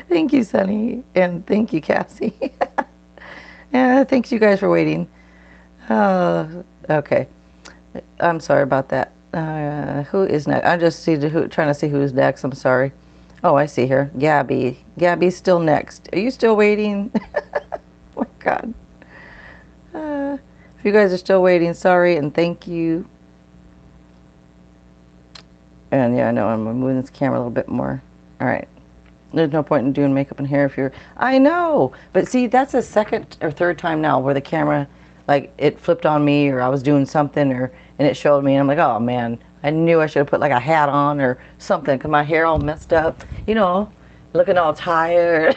Thank you, Sunny, and thank you, Cassie. Yeah, thanks you guys for waiting. Okay. I'm sorry about that. Who is next? I just see trying to see who's next. I'm sorry. Oh, I see her. Gabby. Gabby's still next. Are you still waiting? Oh my God. If you guys are still waiting, sorry and thank you. And yeah, I know I'm moving this camera a little bit more. All right. There's no point in doing makeup and hair if you're. I know, but see, that's the second or third time now where the camera, like, it flipped on me, or I was doing something, or and it showed me, and I'm like, oh man, I knew I should have put like a hat on or something, cause my hair all messed up, looking all tired.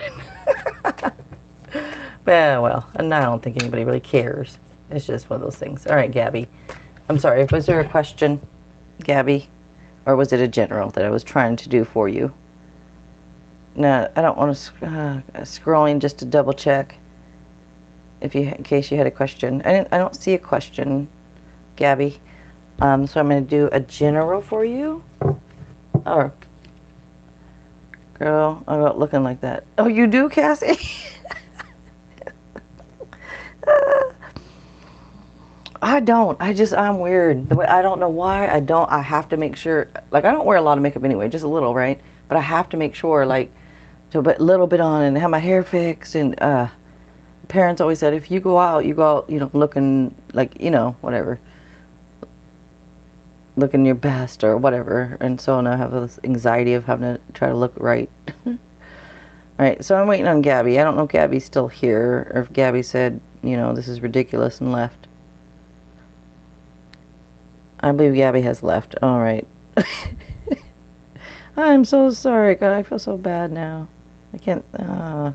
Well, and I don't think anybody really cares. It's just one of those things. All right, Gabby. I'm sorry. Was there a question, Gabby, or was it a general that I was trying to do for you? No, I don't want to scrolling just to double check in case you had a question. I don't see a question, Gabby. So I'm going to do a general for you. Or girl, I'm not looking like that. Oh, you do, Cassie? I don't. I'm weird. I don't know why. I have to make sure. Like, I don't wear a lot of makeup anyway, just a little, right? But I have to make sure, like, to put a little bit on and have my hair fixed. And parents always said, if you go out, looking like, whatever, looking your best or whatever. And so now I have this anxiety of having to try to look right. All right, so I'm waiting on Gabby. I don't know if Gabby's still here or if Gabby said, this is ridiculous and left. I believe Gabby has left. All right. I'm so sorry. God, I feel so bad now. I can't. All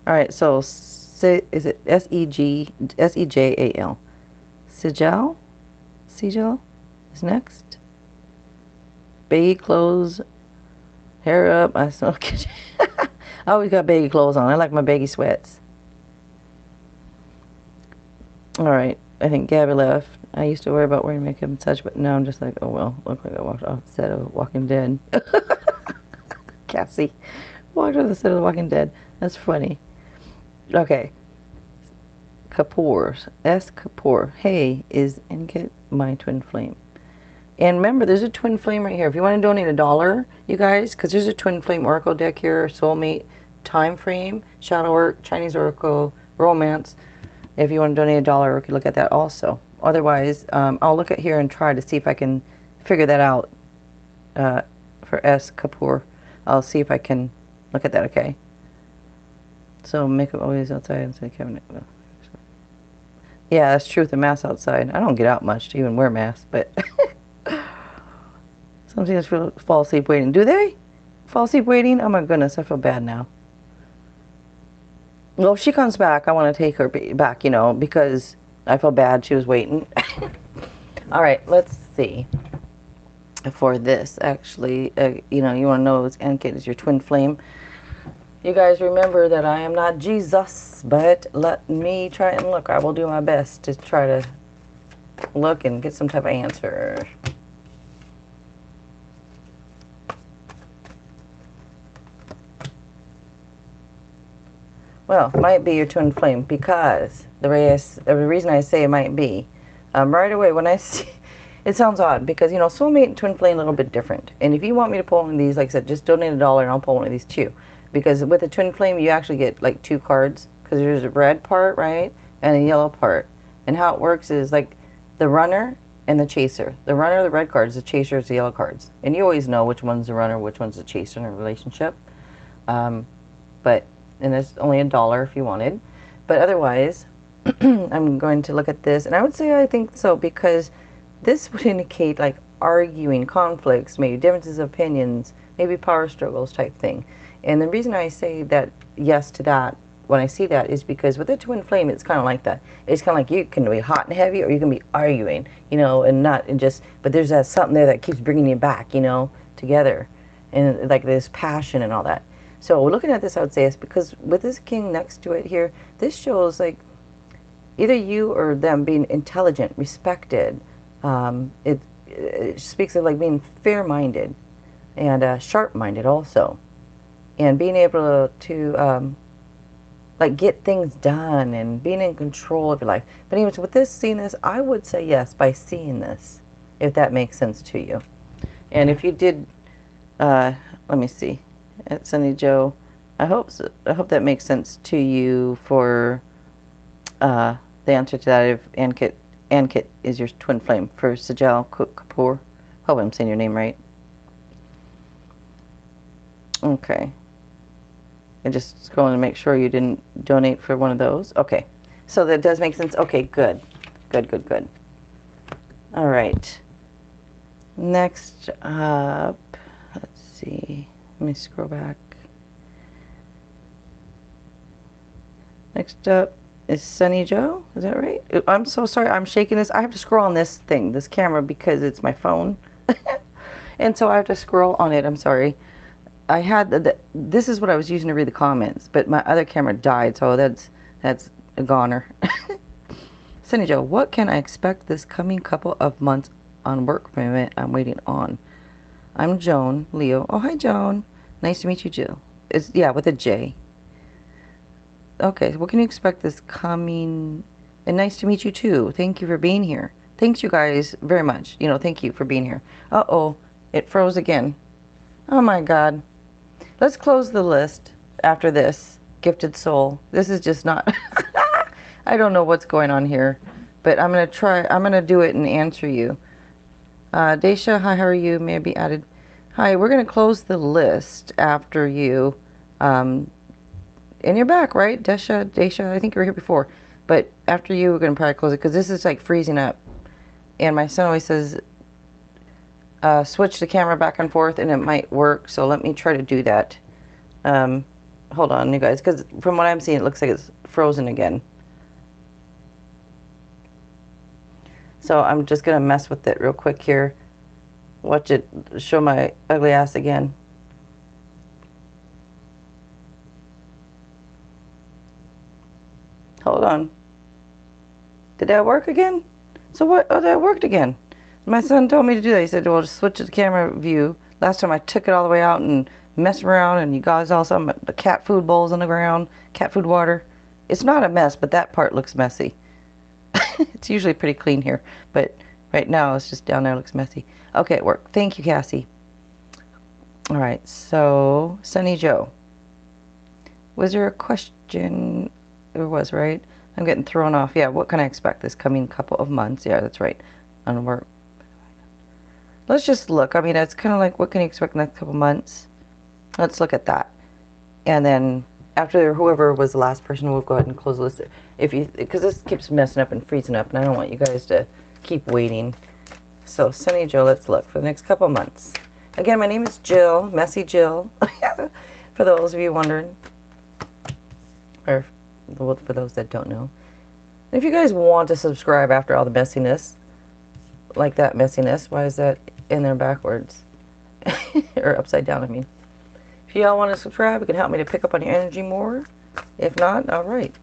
right, so is it Sejal? Sejal? Sejal is next. Baggy clothes, hair up. I smell kitchen. I always got baggy clothes on. I like my baggy sweats. All right, I think Gabby left. I used to worry about wearing makeup and such, but now I'm just like, oh well, look like I walked off the set of Walking Dead. Cassie walked off the set of The Walking Dead. That's funny. Okay. Kapoor. S. Kapoor. Hey, is Inget my twin flame? And remember, there's a twin flame right here. If you want to donate $1, you guys, because there's a twin flame oracle deck here, soulmate, time frame, shadow work, Chinese oracle, romance. If you want to donate $1, we can look at that also. Otherwise, I'll look at here and try to see if I can figure that out for S. Kapoor. I'll see if I can look at that, okay? So makeup always outside inside cabinet. Yeah, that's true with the mask outside. I don't get out much to even wear masks, but sometimes I fall asleep waiting. Do they fall asleep waiting? Oh my goodness, I feel bad now. Well, if she comes back, I want to take her back, because I feel bad she was waiting. All right, let's see. For this, actually, you want to know Ankit is your twin flame. You guys remember that I am not Jesus, but let me try and look. I will do my best to try to look and get some type of answer. Well, might be your twin flame because the reason I say it might be, right away when I see, it sounds odd because, soulmate and twin flame a little bit different. And if you want me to pull one of these, like I said, just donate $1 and I'll pull one of these too. Because with a twin flame, you actually get like 2 cards because there's a red part, right, and a yellow part. And how it works is like the runner and the chaser. The runner, the red cards, the chaser is the yellow cards. And you always know which one's the runner, which one's the chaser in a relationship. And there's only $1 if you wanted. But otherwise, I'm going to look at this. And I would say I think so because this would indicate like arguing, conflicts, maybe differences of opinions, maybe power struggles type thing. And the reason I say that yes to that when I see that is because with a twin flame, it's kind of like that. It's kind of like you can be hot and heavy or you can be arguing, but there's that something there that keeps bringing you back, together. And like this passion and all that. So looking at this, I would say it's because with this king next to it here, this shows like either you or them being intelligent, respected. It speaks of like being fair-minded and sharp-minded also. and being able to like get things done and being in control of your life. But anyways, with this, seeing this, I would say yes by seeing this, if that makes sense to you. And if you did, let me see, at Sunny Joe, I hope so, I hope that makes sense to you for the answer to that. If Ankit is your twin flame for Sajal Kapoor. Hope I'm saying your name right. Okay. And just scrolling to make sure you didn't donate for one of those. Okay. So that does make sense. Okay, good. Good. All right. Next up, let's see. Let me scroll back. Next up is Sunny Joe. Is that right? I'm so sorry. I'm shaking this. I have to scroll on this thing, this camera, because it's my phone. And so I have to scroll on it. I'm sorry. I had this is what I was using to read the comments, but my other camera died, so that's a goner. Sunny Joe, what can I expect this coming couple of months on work commitment I'm waiting on? I'm Joan Leo. Oh, hi Joan. Nice to meet you, Jill. It's with a J. Okay, what can you expect this coming? And nice to meet you too. Thank you for being here. Thanks you guys very much. Thank you for being here. Uh-oh, it froze again. Oh my God. Let's close the list after this. Gifted soul. This is just not... I don't know what's going on here, but I'm going to try. I'm going to do it and answer you. Daisha, hi, how are you? May I be added? Hi, we're going to close the list after you. And you're back, right? Daisha, I think you were here before. But after you, we're going to probably close it because this is like freezing up. And my son always says, switch the camera back and forth and it might work. So let me try to do that. Hold on, you guys, because from what I'm seeing, it looks like it's frozen again. So I'm just going to mess with it real quick here. Watch it show my ugly ass again. Hold on. Did that work again? So what? Oh, that worked again. My son told me to do that. He said, well, just switch to the camera view. Last time I took it all the way out and messed around, and you guys all saw the cat food bowls on the ground, cat food water. It's not a mess, but that part looks messy. It's usually pretty clean here, but right now it's just down there, looks messy. Okay, it worked. Thank you, Cassie. All right, so Sunny Joe. Was there a question? There was, right? I'm getting thrown off. Yeah, what can I expect this coming couple of months? Yeah, that's right. On work. Let's just look. I mean, it's kind of like, what can you expect next couple months? Let's look at that. And then after whoever was the last person, we'll go ahead and close the list. Because this keeps messing up and freezing up, and I don't want you guys to keep waiting. So, Sunny Joe, let's look for the next couple months. Again, my name is Jill, Messy Jill, for those of you wondering, or for those that don't know. If you guys want to subscribe after all the messiness, like that messiness, why is that in there backwards? Or upside down, I mean. If y'all want to subscribe, it can help me to pick up on your energy more. If not, all right.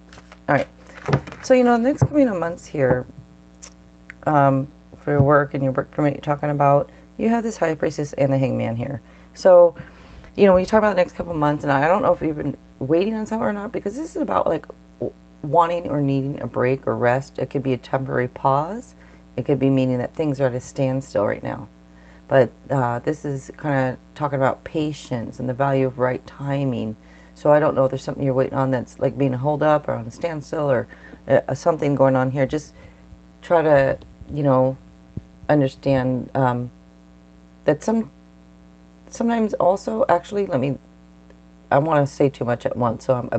All right. So, the next coming of months here, for your work and your work permit you're talking about, you have this High Priestess and the Hangman here. So, when you talk about the next couple of months, and I don't know if you've been waiting on something or not, because this is about like wanting or needing a break or rest. It could be a temporary pause. It could be meaning that things are at a standstill right now. But this is kind of talking about patience and the value of right timing. So I don't know if there's something you're waiting on that's like being held up or on a standstill or something going on here. Just try to, understand that sometimes also, actually, I want to say too much at once, so I'm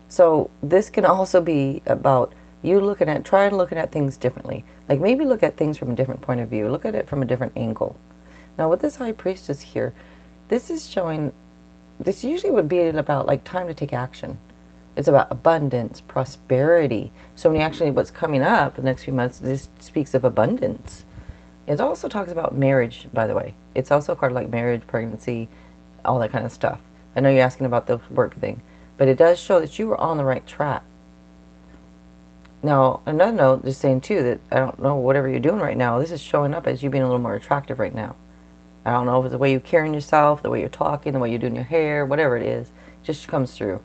So this can also be about you trying looking at things differently. Like maybe look at things from a different point of view. Look at it from a different angle. Now with this High Priestess here, this is showing, this usually would be about like time to take action. It's about abundance, prosperity. So when you actually, what's coming up the next few months, this speaks of abundance. It also talks about marriage, by the way. It's also a card like marriage, pregnancy, all that kind of stuff. I know you're asking about the work thing, but it does show that you were on the right track. Now, another note, just saying too, that I don't know, whatever you're doing right now, this is showing up as you being a little more attractive right now. I don't know if it's the way you're carrying yourself, the way you're talking, the way you're doing your hair, whatever it is, just comes through.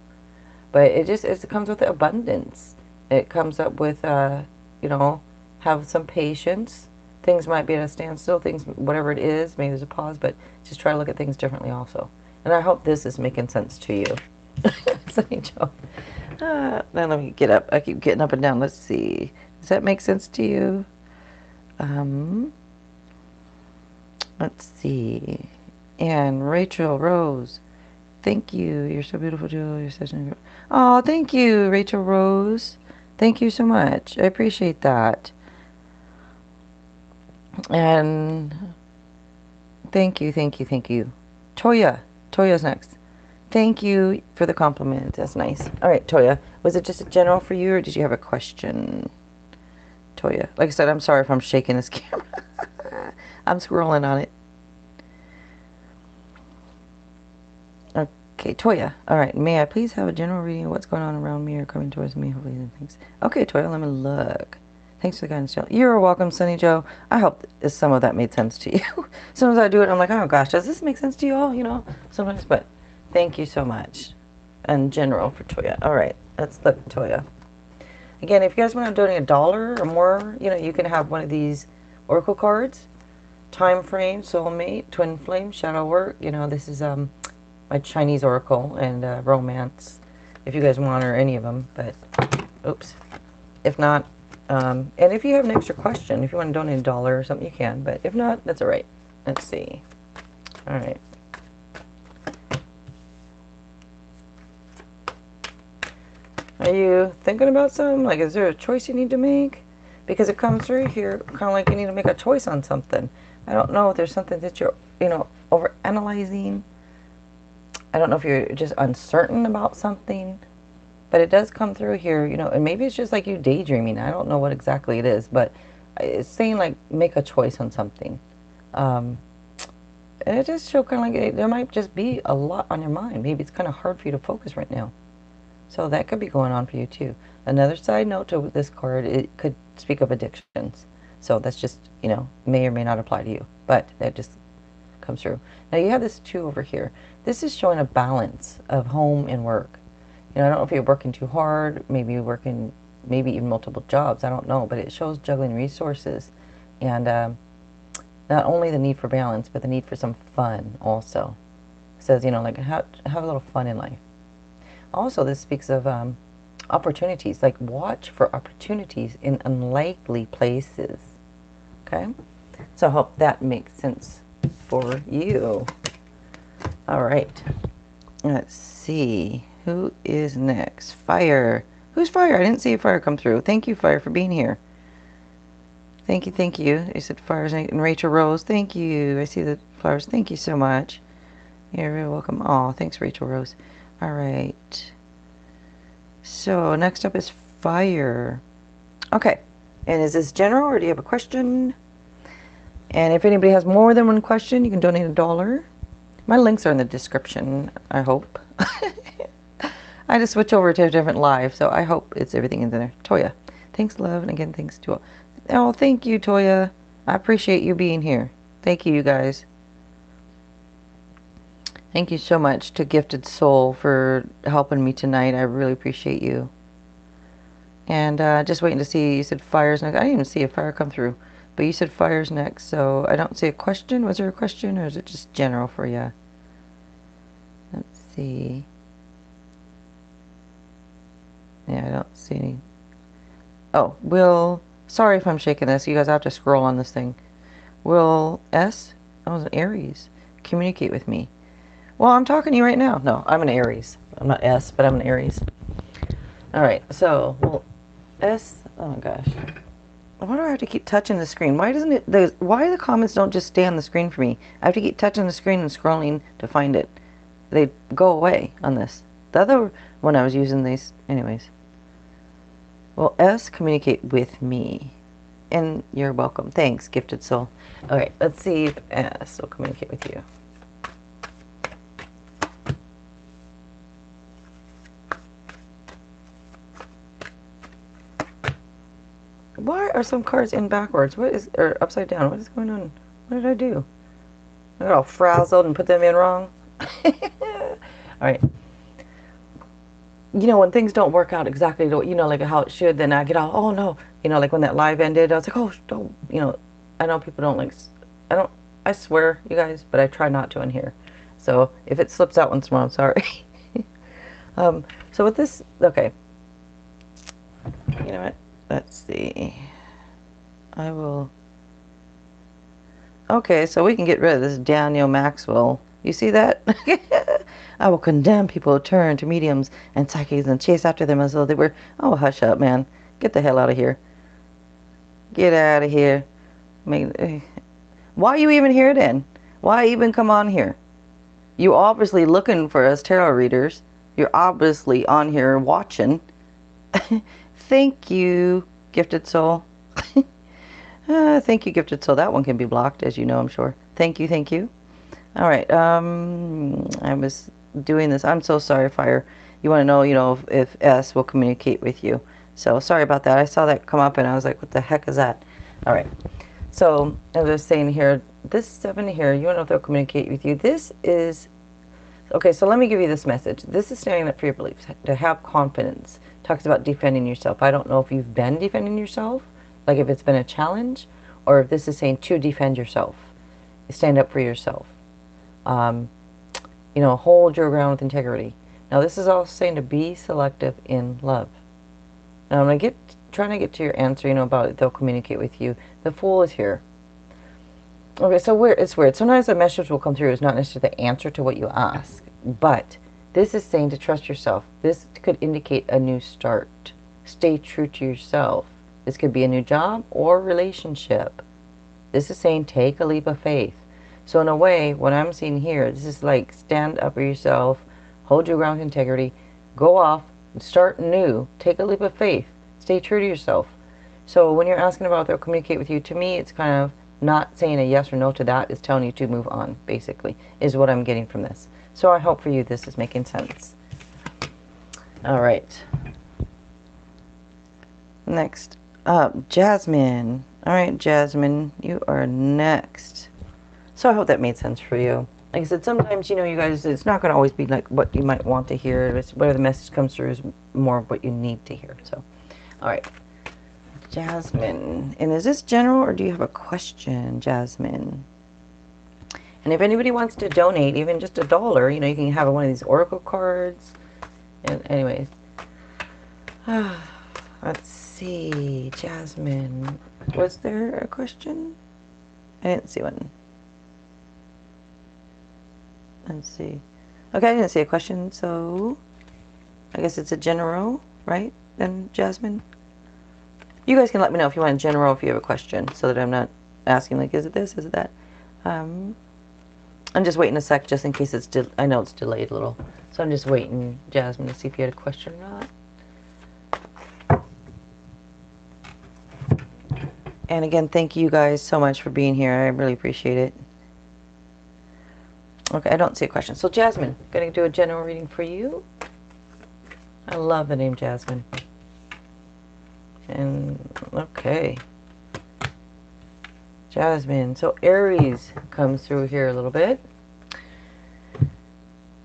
But it comes with abundance. It comes up with, you know, have some patience. Things might be at a standstill, things, whatever it is, maybe there's a pause, but just try to look at things differently also. And I hope this is making sense to you. Sunny Joe. Now let me get up. I keep getting up and down. Let's see. Does that make sense to you? Let's see. And Rachel Rose. Thank you. You're so beautiful, Jill. You're such a... Oh, thank you, Rachel Rose. Thank you so much. I appreciate that. And thank you, thank you, thank you. Toya. Toya's next. Thank you for the compliment. That's nice. All right, Toya. Was it just a general for you, or did you have a question? Toya. Like I said, I'm sorry if I'm shaking this camera. I'm scrolling on it. Okay, Toya. All right. May I please have a general reading of what's going on around me or coming towards me? Hopefully, thanks. Okay, Toya. Let me look. Thanks for the guidance, Jill. You're welcome, Sunny Joe. I hope some of that made sense to you. Sometimes I do it, I'm like, oh gosh, does this make sense to you all? You know, sometimes. But thank you so much. And general for Toya. All right. Let's look, Toya. Again, if you guys want to donate $1 or more, you know, you can have one of these oracle cards. Time frame, soulmate, twin flame, shadow work. You know, this is my Chinese oracle and romance, if you guys want, or any of them. But oops, if not, and if you have an extra question, if you want to donate $1 or something, you can. But if not, that's all right. Let's see. All right. Are you thinking about something? Like, is there a choice you need to make? Because it comes through here, kind of like you need to make a choice on something. I don't know if there's something that you're, you know, overanalyzing. I don't know if you're just uncertain about something. But it does come through here, you know, and maybe it's just like you daydreaming. I don't know what exactly it is, but it's saying, like, make a choice on something. And it just shows kind of like there might just be a lot on your mind. Maybe it's kind of hard for you to focus right now. So that could be going on for you too. Another side note to this card, it could speak of addictions. So that's just, you know, may or may not apply to you. But that just comes through. Now you have this 2 over here. This is showing a balance of home and work. You know, I don't know if you're working too hard, maybe you're working, maybe even multiple jobs, I don't know. But it shows juggling resources. And not only the need for balance, but the need for some fun also. It says, you know, like have a little fun in life. Also, this speaks of opportunities, like watch for opportunities in unlikely places. Okay? So I hope that makes sense for you. All right. Let's see. Who is next? Fire. Who's Fire? I didn't see a Fire come through. Thank you, Fire, for being here. Thank you, thank you. You said Fire's and Rachel Rose. Thank you. I see the flowers. Thank you so much. You're very welcome. Oh, thanks, Rachel Rose. All right. So next up is Fire. Okay. And is this general, or do you have a question? And if anybody has more than one question, you can donate $1. My links are in the description, I hope. I just switch over to a different live, so I hope it's everything in there. Toya. Thanks, love. And again, thanks to all. Oh, thank you, Toya. I appreciate you being here. Thank you, you guys. Thank you so much to Gifted Soul for helping me tonight. I really appreciate you. And just waiting to see, you said Fire's next. I didn't even see a Fire come through. But you said Fire's next, so I don't see a question. Was there a question, or is it just general for you? Let's see. Yeah, I don't see any. Oh, Will. Sorry if I'm shaking this. You guys have to scroll on this thing. Will S. I was an Aries. Communicate with me. Well, I'm talking to you right now. No, I'm an Aries. I'm not S, but I'm an Aries. All right, so, well, S. Oh my gosh. Why do I have to keep touching the screen? Why doesn't it? Why the comments don't just stay on the screen for me? I have to keep touching the screen and scrolling to find it. They go away on this. The other one I was using these, anyways. Well, S, communicate with me. And you're welcome. Thanks, Gifted Soul. All right, let's see if S will communicate with you. Why are some cards in backwards? What is, or upside down? What is going on? What did I do? I got all frazzled and put them in wrong. All right. You know, when things don't work out exactly, you know, like how it should, then I get all, oh no. You know, like when that live ended, I was like, oh, don't, you know, I know people don't like, I don't, I swear, you guys, but I try not to in here. So if it slips out once more, I'm sorry. So with this, okay. You know what? Let's see. I will. Okay, so we can get rid of this Daniel Maxwell. You see that? I will condemn people who turn to mediums and psychics and chase after them as though they were. Oh, hush up, man. Get the hell out of here. Get out of here. Why are you even here then? Why even come on here? You obviously looking for us tarot readers. You're obviously on here watching. Thank you, gifted soul. Thank you, gifted soul. That one can be blocked, as you know, I'm sure. Thank you, thank you. All right. I was doing this. I'm so sorry, Fire. You want to know, you know, if S will communicate with you. So sorry about that. I saw that come up and I was like, what the heck is that? All right. So as I was saying here, this 7 here, you want to know if they'll communicate with you. This is, okay, so let me give you this message. This is standing up for your beliefs, to have confidence. Talks about defending yourself. I don't know if you've been defending yourself, like if it's been a challenge, or if this is saying to defend yourself. Stand up for yourself. You know, hold your ground with integrity. Now this is also saying to be selective in love. Now I'm going to trying to get to your answer, you know, about they'll communicate with you. The Fool is here. Okay, so it's weird. Sometimes a message will come through is not necessarily the answer to what you ask, but this is saying to trust yourself. This could indicate a new start. Stay true to yourself. This could be a new job or relationship. This is saying take a leap of faith. So in a way, what I'm seeing here, this is like stand up for yourself, hold your ground with integrity, go off, start new, take a leap of faith, stay true to yourself. So when you're asking about if they'll communicate with you, to me it's kind of not saying a yes or no to that, it's telling you to move on, basically, is what I'm getting from this. So I hope for you this is making sense. All right. Next up, Jasmine. All right, Jasmine, you are next. So I hope that made sense for you. Like I said, sometimes, you know, you guys, it's not going to always be like what you might want to hear. It's whatever the message comes through is more of what you need to hear. So, all right. Jasmine. And is this general or do you have a question, Jasmine? And if anybody wants to donate, even just $1, you know, you can have one of these oracle cards. And anyways. Let's see. Jasmine. Was there a question? I didn't see one. Let's see. Okay, I didn't see a question, so I guess it's a general, right? Then, Jasmine? You guys can let me know if you want a general, if you have a question, so that I'm not asking, like, is it this, is it that? I'm just waiting a sec, just in case it's, I know it's delayed a little. So I'm just waiting, Jasmine, to see if you had a question or not. And again, thank you guys so much for being here. I really appreciate it. Okay, I don't see a question. So Jasmine, going to do a general reading for you. I love the name Jasmine. And, okay. Jasmine. So Aries comes through here a little bit.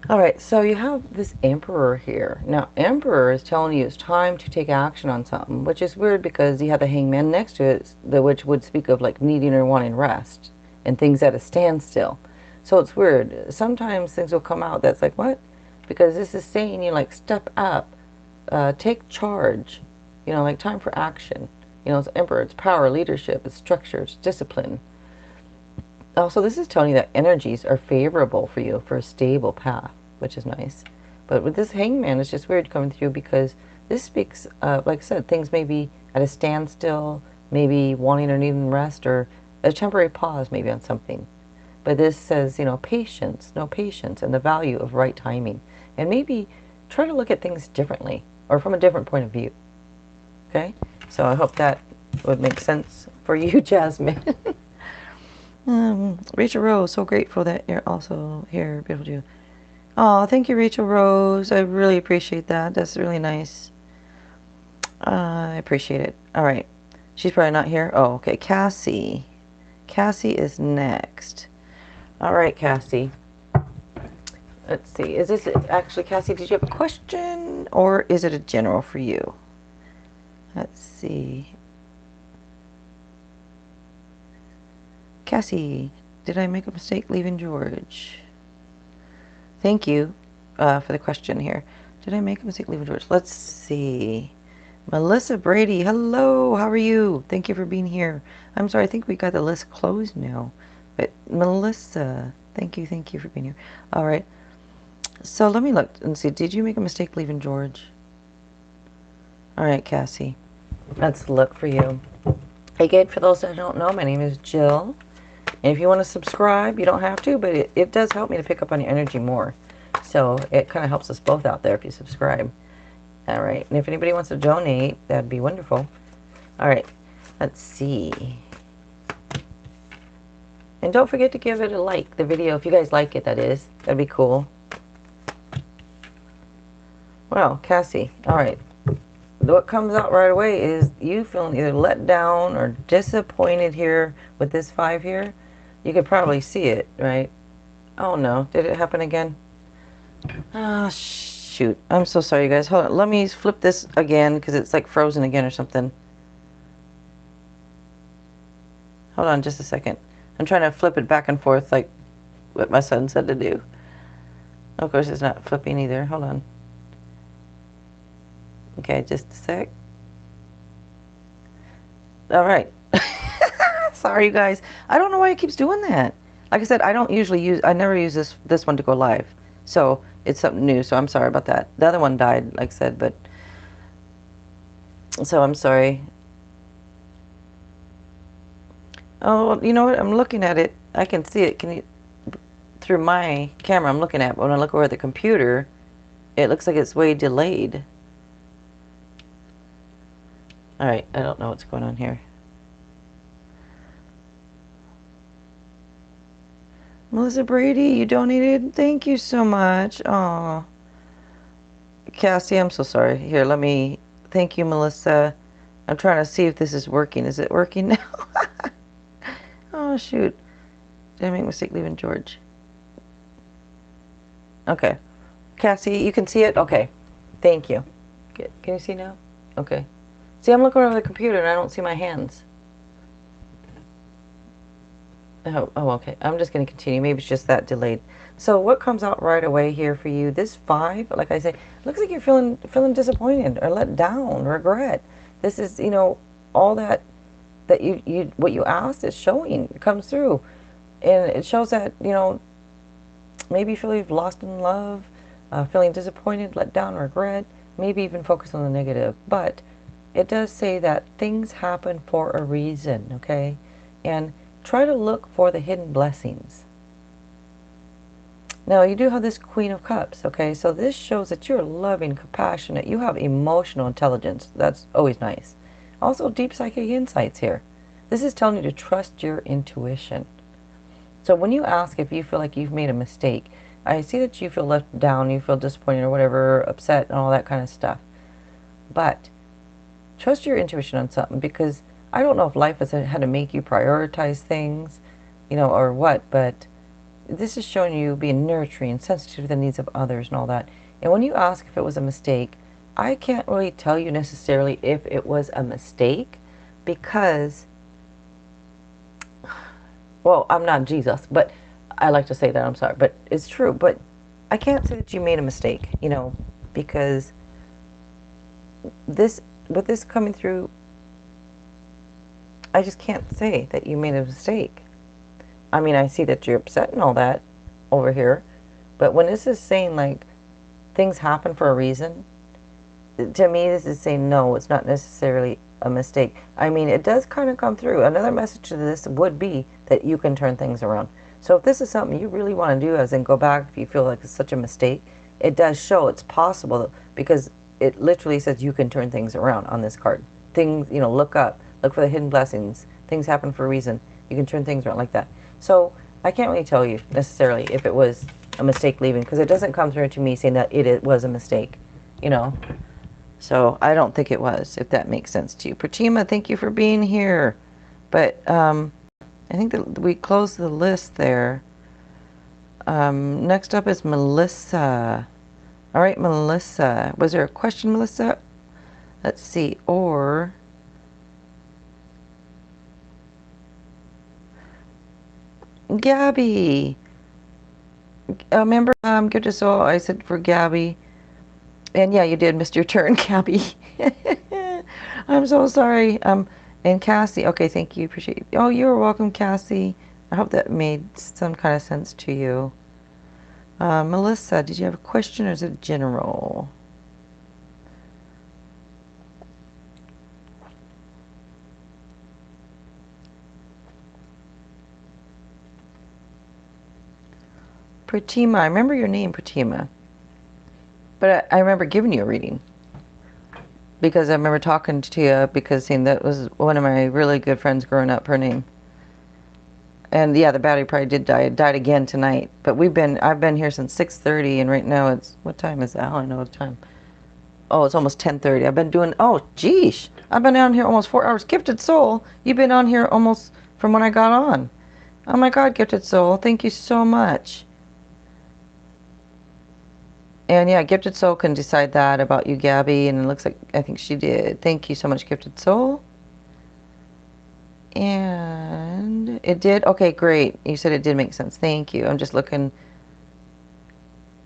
All right, so you have this Emperor here. Now, Emperor is telling you it's time to take action on something, which is weird because you have the Hangman next to it, which would speak of like needing or wanting rest and things at a standstill. So it's weird. Sometimes things will come out that's like, what? Because this is saying you like step up, take charge, you know, like time for action. You know, it's Emperor, it's power, leadership, it's structure, it's discipline. Also, this is telling you that energies are favorable for you for a stable path, which is nice. But with this Hangman, it's just weird coming through because this speaks, like I said, things may be at a standstill, maybe wanting or needing rest, or a temporary pause maybe on something. But this says, you know, patience, no patience, and the value of right timing. And maybe try to look at things differently or from a different point of view. Okay? So I hope that would make sense for you, Jasmine. Rachel Rose, so grateful that you're also here. Beautiful you. Oh, thank you, Rachel Rose. I really appreciate that. That's really nice. I appreciate it. All right. She's probably not here. Oh, okay. Cassie. Cassie is next. All right, Cassie. Let's see. Is this actually, Cassie, did you have a question or is it a general for you? Let's see. Cassie, did I make a mistake leaving George? Thank you for the question here. Did I make a mistake leaving George? Let's see. Melissa Brady, hello. How are you? Thank you for being here. I'm sorry, I think we got the list closed now. But Melissa, thank you for being here. All right. So let me look and see. Did you make a mistake leaving George? All right, Cassie. Let's look for you. Again, for those that don't know, my name is Jill. And if you want to subscribe, you don't have to, but it does help me to pick up on your energy more. So it kind of helps us both out there if you subscribe. All right. And if anybody wants to donate, that'd be wonderful. All right. Let's see. And don't forget to give it a like, the video, if you guys like it, that is. That'd be cool. Well, Cassie, all right. What comes out right away is you feeling either let down or disappointed here with this 5 here. You could probably see it, right? Oh no, did it happen again? Ah, shoot. I'm so sorry, you guys. Hold on. Let me flip this again because it's like frozen again or something. Hold on just a second. I'm trying to flip it back and forth like what my son said to do. Of course, it's not flipping either. Hold on. Okay, just a sec. All right. Sorry, you guys. I don't know why it keeps doing that. Like I said, I never use this one to go live. So it's something new, so I'm sorry about that. The other one died, like I said, but so I'm sorry. Oh, well, you know what? I'm looking at it. I can see it. Through my camera, I'm looking at it. When I look over at the computer, it looks like it's way delayed. All right, I don't know what's going on here. Melissa Brady, you donated. Thank you so much. Aw. Cassie, I'm so sorry. Here, let me... Thank you, Melissa. I'm trying to see if this is working. Is it working now? Oh, shoot. Did I make a mistake leaving George? Okay. Cassie, you can see it? Okay. Thank you. Can you see now? Okay. See, I'm looking over the computer and I don't see my hands. Oh, okay. I'm just going to continue. Maybe it's just that delayed. So what comes out right away here for you? This 5, like I say, looks like you're feeling disappointed or let down, regret. This is, all that you what you asked is showing, it comes through. And it shows that, maybe you feel you've lost in love, feeling disappointed, let down, regret, maybe even focus on the negative. But it does say that things happen for a reason, okay? And try to look for the hidden blessings. Now, you do have this Queen of Cups, okay? So this shows that you're loving, compassionate. You have emotional intelligence. That's always nice. Also, deep psychic insights here. This is telling you to trust your intuition. So when you ask if you feel like you've made a mistake, I see that you feel left down, you feel disappointed or whatever, upset and all that kind of stuff. But trust your intuition on something, because I don't know if life has had to make you prioritize things, or what, but this is showing you being nurturing, sensitive to the needs of others and all that. And when you ask if it was a mistake, I can't really tell you necessarily if it was a mistake, because, well, I'm not Jesus, but I like to say that, I'm sorry, but it's true. But I can't say that you made a mistake, because with this coming through, I just can't say that you made a mistake. I mean, I see that you're upset and all that over here, but when this is saying, like, things happen for a reason, to me, this is saying, no, it's not necessarily a mistake. I mean, it does kind of come through. Another message to this would be that you can turn things around. So if this is something you really want to do, as in go back if you feel like it's such a mistake, it does show it's possible, because it literally says you can turn things around on this card. Things, look up, look for the hidden blessings. Things happen for a reason. You can turn things around like that. So I can't really tell you necessarily if it was a mistake leaving, because it doesn't come through to me saying that it was a mistake, So I don't think it was, if that makes sense to you. Pratima, thank you for being here. But I think that we closed the list there. Next up is Melissa. All right, Melissa. Was there a question, Melissa? Let's see. Or Gabby. Remember, good to soul. I said for Gabby. And yeah, you did miss your turn, Gabby. I'm so sorry. And Cassie. Okay, thank you. Appreciate you. Oh, you're welcome, Cassie. I hope that made some kind of sense to you. Melissa, did you have a question or is it general? Pratima, I remember your name, Pratima. But I remember giving you a reading. Because I remember talking to you because seeing that was one of my really good friends growing up, her name. And yeah, the battery probably did die. It died again tonight. But I've been here since 6:30 and right now it's, what time is that? I don't know the time. Oh, it's almost 10:30. I've been doing, oh, geesh. I've been on here almost 4 hours. Gifted Soul, you've been on here almost from when I got on. Oh my God, Gifted Soul, thank you so much. And yeah, Gifted Soul can decide that about you, Gabby, and it looks like, I think she did. Thank you so much, Gifted Soul. And it did? Okay, great. You said it did make sense. Thank you. I'm just looking.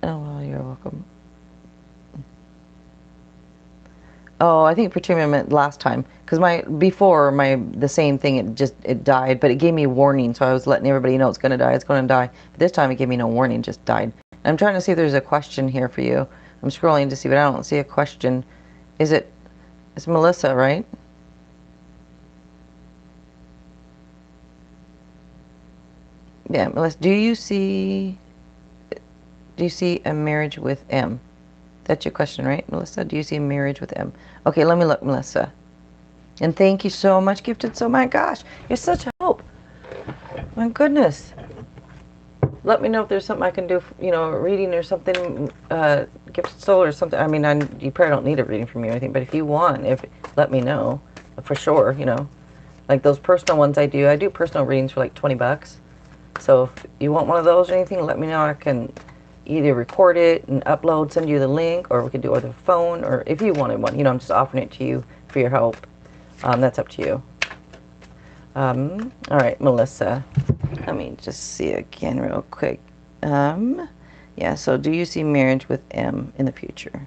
Oh, well, you're welcome. Oh, I think Pretuma meant last time. Because the same thing, it died, but it gave me a warning, so I was letting everybody know it's going to die, it's going to die. But this time it gave me no warning, just died. I'm trying to see if there's a question here for you. I'm scrolling to see, but I don't see a question. It's Melissa, right? Yeah, Melissa, do you see a marriage with M? That's your question, right, Melissa? Do you see a marriage with M? Okay, let me look, Melissa. And thank you so much, Gifted Soul. My gosh, you're such a help. My goodness. Let me know if there's something I can do, reading or something, Gifted Soul or something. I mean, you probably don't need a reading from me or anything, but if you want, let me know, for sure, Like those personal ones I do personal readings for like 20 bucks. So if you want one of those or anything, let me know. I can either record it and upload, send you the link, or we could do it over the phone, or if you wanted one, I'm just offering it to you for your help. That's up to you. All right, Melissa. Let me just see again real quick. Yeah, so do you see marriage with M in the future?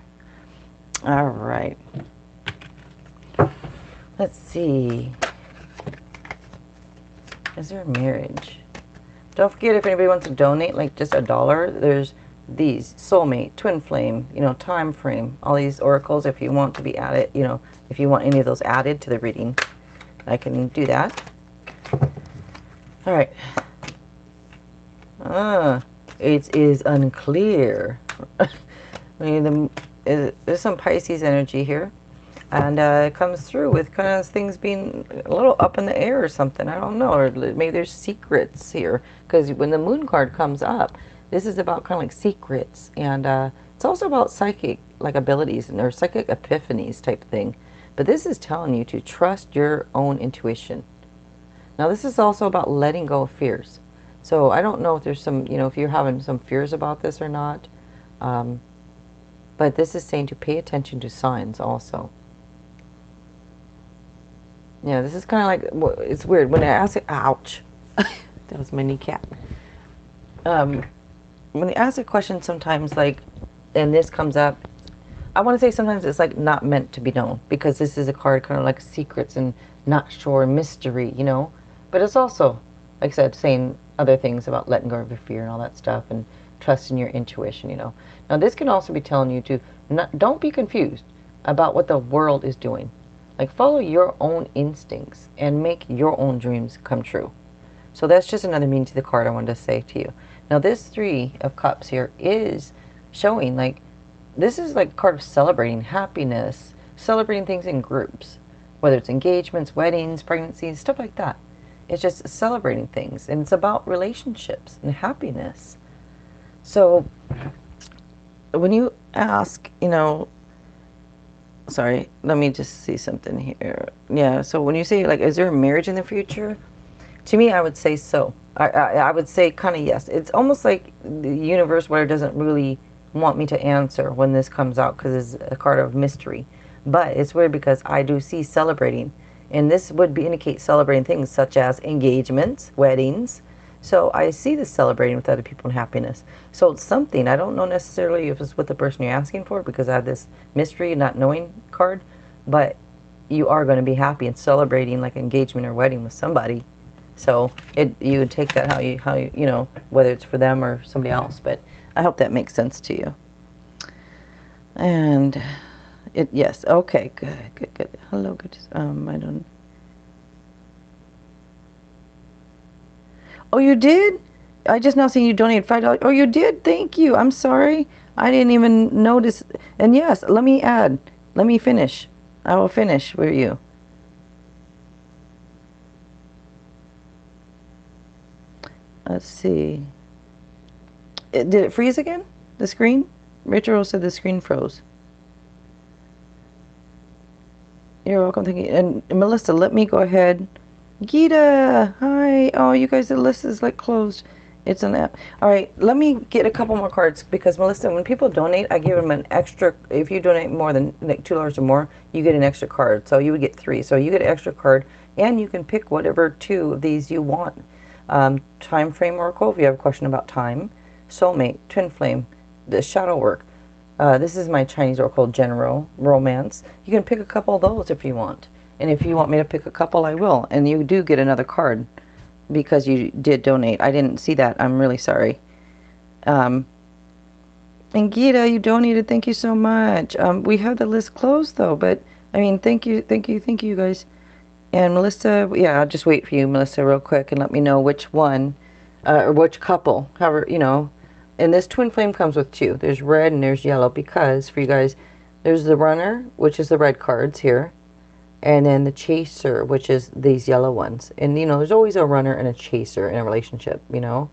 All right. Let's see. Is there a marriage? Don't forget, if anybody wants to donate, like just $1, there's these Soulmate, Twin Flame, Time Frame, all these oracles. If you want to be added, if you want any of those added to the reading, I can do that. All right. It is unclear. I mean, there's some Pisces energy here. And it comes through with kind of things being a little up in the air or something. I don't know. Or maybe there's secrets here. Because when the moon card comes up, this is about kind of like secrets. And it's also about psychic abilities or psychic epiphanies type thing. But this is telling you to trust your own intuition. Now this is also about letting go of fears. So I don't know if there's some, if you're having some fears about this or not. But this is saying to pay attention to signs also. Yeah, this is kind of like, it's weird. When I ask it, ouch. That was my kneecap. When you ask a question sometimes, and this comes up, I want to say sometimes it's not meant to be known. Because this is a card kind of like secrets and not sure, mystery, But it's also, like I said, saying other things about letting go of your fear and all that stuff. And trusting your intuition, Now this can also be telling you to, don't be confused about what the world is doing. Follow your own instincts and make your own dreams come true. So that's just another meaning to the card I wanted to say to you. Now this 3 of Cups here is showing this is a card of celebrating happiness, celebrating things in groups, whether it's engagements, weddings, pregnancies, stuff like that. It's just celebrating things, and it's about relationships and happiness. So when you ask, sorry, let me just see something here. Yeah, so when you say, is there a marriage in the future? To me, I would say so. I would say kind of yes. It's almost like the universe where it doesn't really want me to answer when this comes out because it's a card of mystery. But it's weird because I do see celebrating, and this would be indicate celebrating things such as engagements, weddings. So I see this celebrating with other people and happiness. So it's something. I don't know necessarily if it's with the person you're asking for because I have this mystery, not knowing card, but you are going to be happy and celebrating like engagement or wedding with somebody. So you would take that how you know, whether it's for them or somebody else. But I hope that makes sense to you. And yes, okay, good. Hello, good. I don't. Oh, you did? I just now seen you donated $5. Oh, you did? Thank you. I'm sorry. I didn't even notice. And yes, let me add. Let me finish. I will finish for you. Let's see. Did it freeze again? The screen? Rachel said the screen froze. You're welcome. Thank you. And Melissa, let me go ahead. Gita, hi. Oh, you guys, the list is like closed. It's an app. All right, let me get a couple more cards because Melissa, when people donate, I give them an extra. If you donate more than like $2 or more, you get an extra card. So you would get 3. So you get an extra card, and you can pick whatever 2 of these you want. Time frame oracle. If you have a question about time, soulmate, twin flame, the shadow work. This is my Chinese oracle, general romance. You can pick a couple of those if you want. And if you want me to pick a couple, I will. And you do get another card because you did donate. I didn't see that. I'm really sorry. And Gita, you donated. Thank you so much. We have the list closed though, but I mean, thank you, you guys. And Melissa, yeah, I'll just wait for you, Melissa, real quick, and let me know which one, or which couple, however, you know. And this twin flame comes with 2. There's red and there's yellow because for you guys, there's the runner, which is the red cards here. And then the chaser, which is these yellow ones. And, you know, there's always a runner and a chaser in a relationship, you know.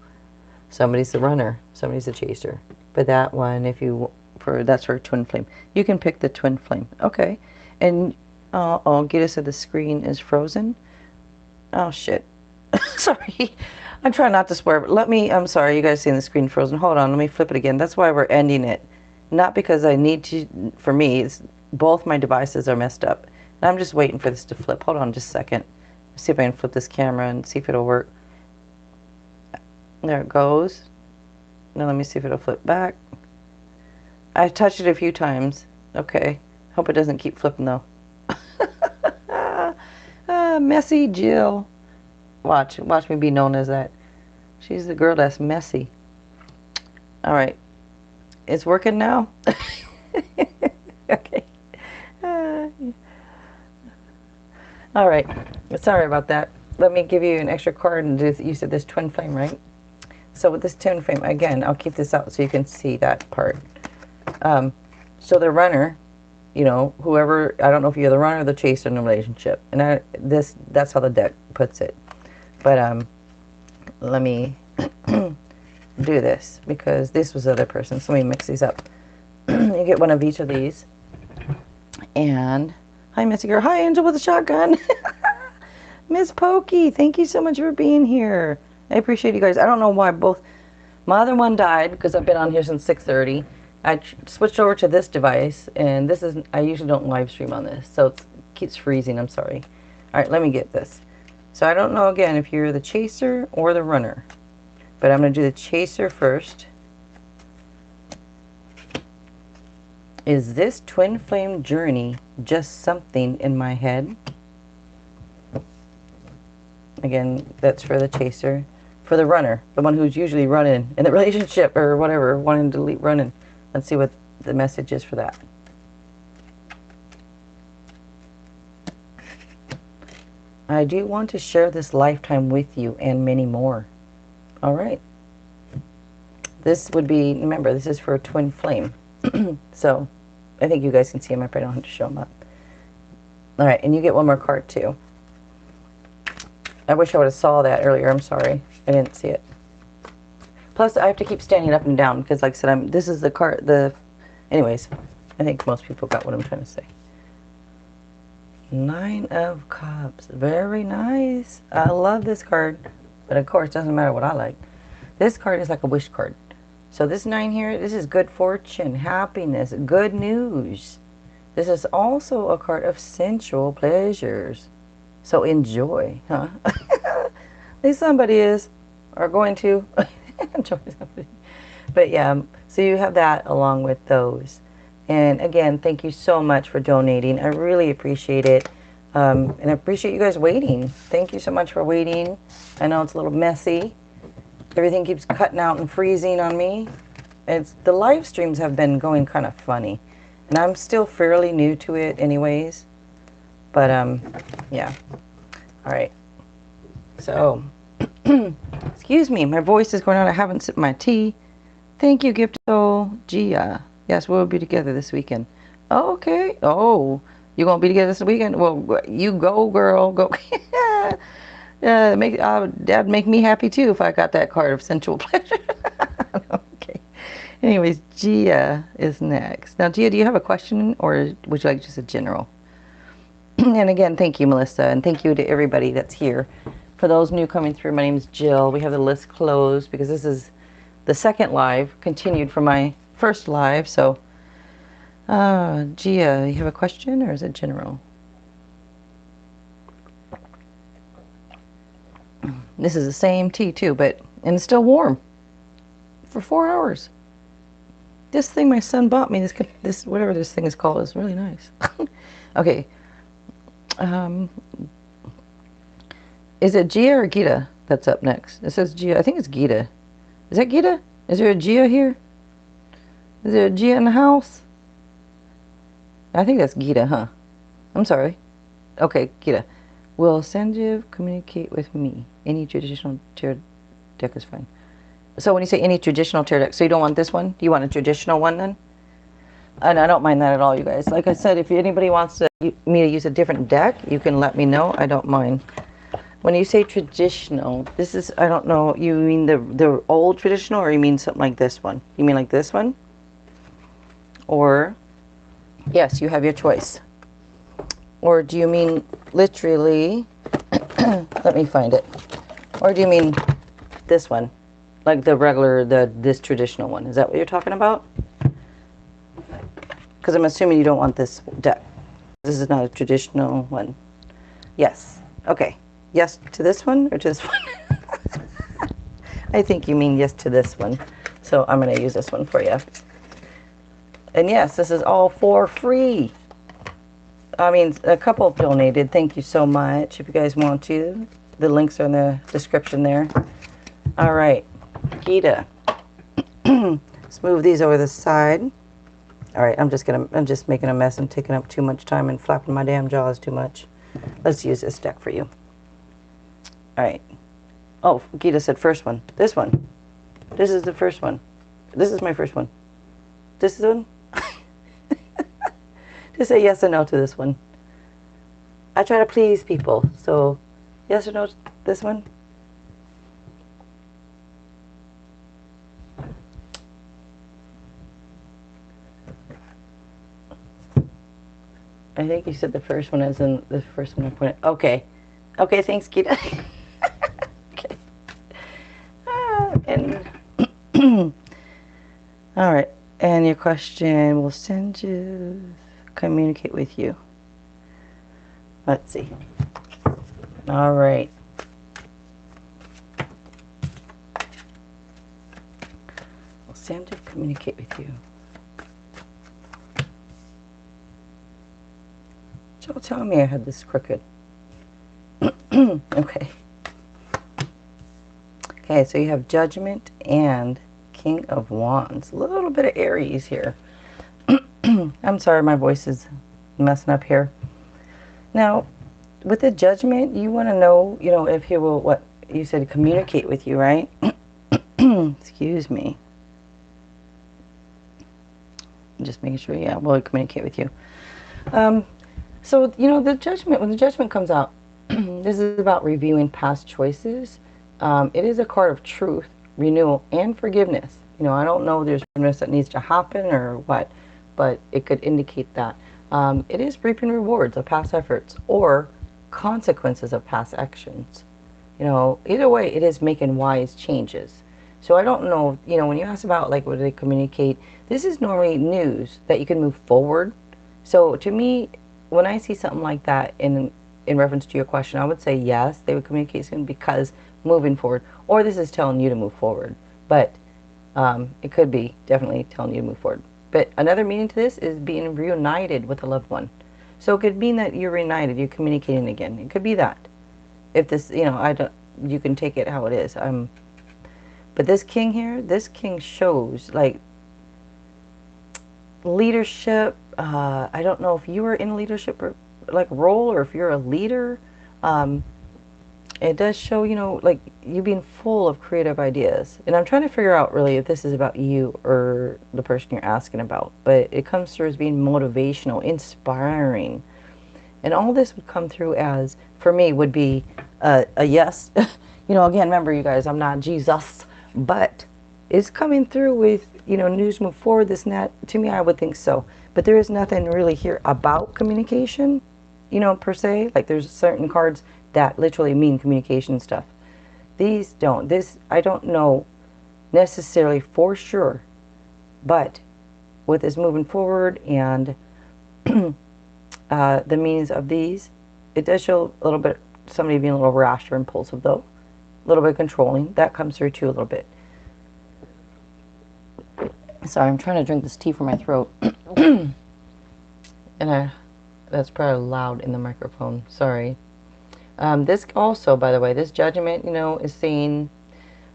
Somebody's the runner, somebody's the chaser. But that one, that's for twin flame. You can pick the twin flame. Okay. And, Gita said the screen is frozen. Oh, shit. Sorry. I'm trying not to swear, but I'm sorry, you guys seeing the screen frozen. Hold on, let me flip it again. That's why we're ending it. Not because I need to, for me, both my devices are messed up. I'm just waiting for this to flip. Hold on just a second. See if I can flip this camera and see if it'll work. There it goes. Now let me see if it'll flip back. I touched it a few times. Okay. Hope it doesn't keep flipping though. Messy Jill. Watch me be known as that. She's the girl that's messy. All right. It's working now? Okay. All right. Sorry about that. Let me give you an extra card and you said this twin flame, right? So with this twin flame, again, I'll keep this out so you can see that part. So the runner, you know, whoever, I don't know if you're the runner or the chaser in a relationship. And that's how the deck puts it. But let me do this because this was the other person. So let me mix these up. You get one of each of these. And hi, Missy Girl. Hi, Angel with a shotgun. Miss Pokey, thank you so much for being here. I appreciate you guys. I don't know why both. My other one died because I've been on here since 6:30. I switched over to this device, and I usually don't live stream on this, so it keeps freezing. I'm sorry. All right, let me get this. So I don't know, again, if you're the chaser or the runner, but I'm going to do the chaser first. Is this twin flame journey just something in my head? Again, that's for the chaser. For the runner, the one who's usually running in the relationship or whatever, wanting to delete running. Let's see what the message is for that. I do want to share this lifetime with you and many more. All right. This would be, remember, this is for a twin flame. So I think you guys can see them up. I don't have to show them up. All right, and you get one more card too. I wish I would have saw that earlier. I'm sorry. I didn't see it. Plus, I have to keep standing up and down because, like I said, this is the card. Anyways, I think most people got what I'm trying to say. 9 of Cups. Very nice. I love this card. But of course, it doesn't matter what I like. This card is like a wish card. So this 9 here, this is good fortune, happiness, good news. This is also a card of sensual pleasures. So enjoy, huh? At least somebody is, or going to enjoy somebody. But yeah, so you have that along with those. And again, thank you so much for donating. I really appreciate it. And I appreciate you guys waiting. Thank you so much for waiting. I know it's a little messy. Everything keeps cutting out and freezing on me. The live streams have been going kind of funny. And I'm still fairly new to it anyways. But yeah. All right. So, excuse me, my voice is going on. I haven't sipped my tea. Thank you, Gift Soul. Gia. Yes, we'll be together this weekend. Oh, okay. Oh, you gonna be together this weekend? Well, you go, girl. Go. That'd make me happy too if I got that card of sensual pleasure. Okay. Anyways, Gia is next. Now, Gia, do you have a question, or would you like just a general? And again, thank you, Melissa, and thank you to everybody that's here. For those new coming through, my name is Jill. We have the list closed because this is the second live, continued from my first live. So, Gia, you have a question, or is it general? This is the same tea too, and it's still warm for 4 hours. This thing my son bought me, this whatever this thing is called, is really nice. Okay. Is it Gia or Gita that's up next? It says Gia. I think it's Gita. Is that Gita? Is there a Gia here? Is there a Gia in the house? I think that's Gita, huh? I'm sorry. Okay, Gita. Will Sanjeev communicate with me? Any traditional tarot deck is fine. So when you say any traditional tarot deck, so you don't want this one? Do you want a traditional one then? And I don't mind that at all, you guys. Like I said, if anybody wants me to use a different deck, you can let me know. I don't mind. When you say traditional, this is, I don't know, you mean the old traditional, or you mean something like this one? You mean like this one? Or, yes, you have your choice. Or do you mean literally, let me find it. Or do you mean this one? Like the regular, this traditional one. Is that what you're talking about? Because I'm assuming you don't want this deck. This is not a traditional one. Yes. Okay. Yes to this one, or to this one? I think you mean yes to this one. So I'm going to use this one for you. And yes, this is all for free. I mean, a couple have donated. Thank you so much. If you guys want to, the links are in the description there. All right. Gita. Let's move these over the side. All right, I'm just making a mess and taking up too much time and flapping my damn jaws too much. Let's use this deck for you. All right. Oh, Gita said first one. This one. This is the first one. This is my first one. This is the one. Just say yes or no to this one. I try to please people, so yes or no to this one. I think you said the first one as in the first one I pointed. Okay. Okay, thanks, Gita. Okay. And all right. And your question will send you, communicate with you. Let's see. All right. Will send you, communicate with you. Don't tell me I had this crooked. Okay. Okay, so you have Judgment and King of Wands. A little bit of Aries here. I'm sorry, my voice is messing up here. Now, with the Judgment, you want to know, if he will, what you said, communicate with you, right? Excuse me. Just making sure, yeah, we'll communicate with you. So, the Judgment, when the Judgment comes out, this is about reviewing past choices. It is a card of truth, renewal, and forgiveness. I don't know if there's forgiveness that needs to happen or what, but it could indicate that. It is reaping rewards of past efforts or consequences of past actions. You know, either way, it is making wise changes. So I don't know, you know, when you ask about like what do they communicate, this is normally news that you can move forward. So to me, when I see something like that in reference to your question, I would say yes, they would communicate soon because moving forward, or this is telling you to move forward. But it could be definitely telling you to move forward. But another meaning to this is being reunited with a loved one. So it could mean that you're reunited, you're communicating again. It could be that. If this, you know, I don't, you can take it how it is. But this king here, this king shows like leadership. I don't know if you are in leadership or like role or if you're a leader. Um, it does show, you know, like you being full of creative ideas. And I'm trying to figure out really if this is about you or the person you're asking about. But it comes through as being motivational, inspiring. And all this would come through as, for me, would be a yes. You know, again, remember, you guys, I'm not Jesus. But it's coming through with, you know, news move forward, this and that. To me, I would think so. But there is nothing really here about communication, you know, per se. Like there's certain cards that literally mean communication stuff. These don't. This, I don't know necessarily for sure. But with this moving forward and the meanings of these, it does show a little bit, somebody being a little rash or impulsive though. A little bit controlling. That comes through too a little bit. Sorry, I'm trying to drink this tea from my throat. And that's probably loud in the microphone. Sorry. This also, by the way, this judgment, you know, is saying,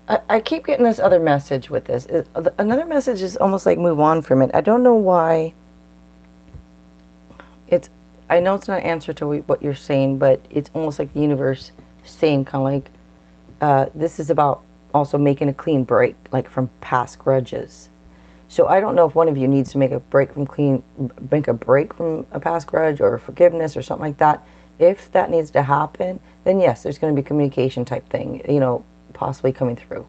I keep getting this other message with this. Another message is almost like move on from it. I don't know why. I know it's not an answer to what you're saying, but it's almost like the universe saying kind of like, this is about also making a clean break, like from past grudges. So I don't know if one of you needs to make a break from a past grudge or forgiveness or something like that. If that needs to happen, then yes, there's going to be communication type thing, you know, possibly coming through.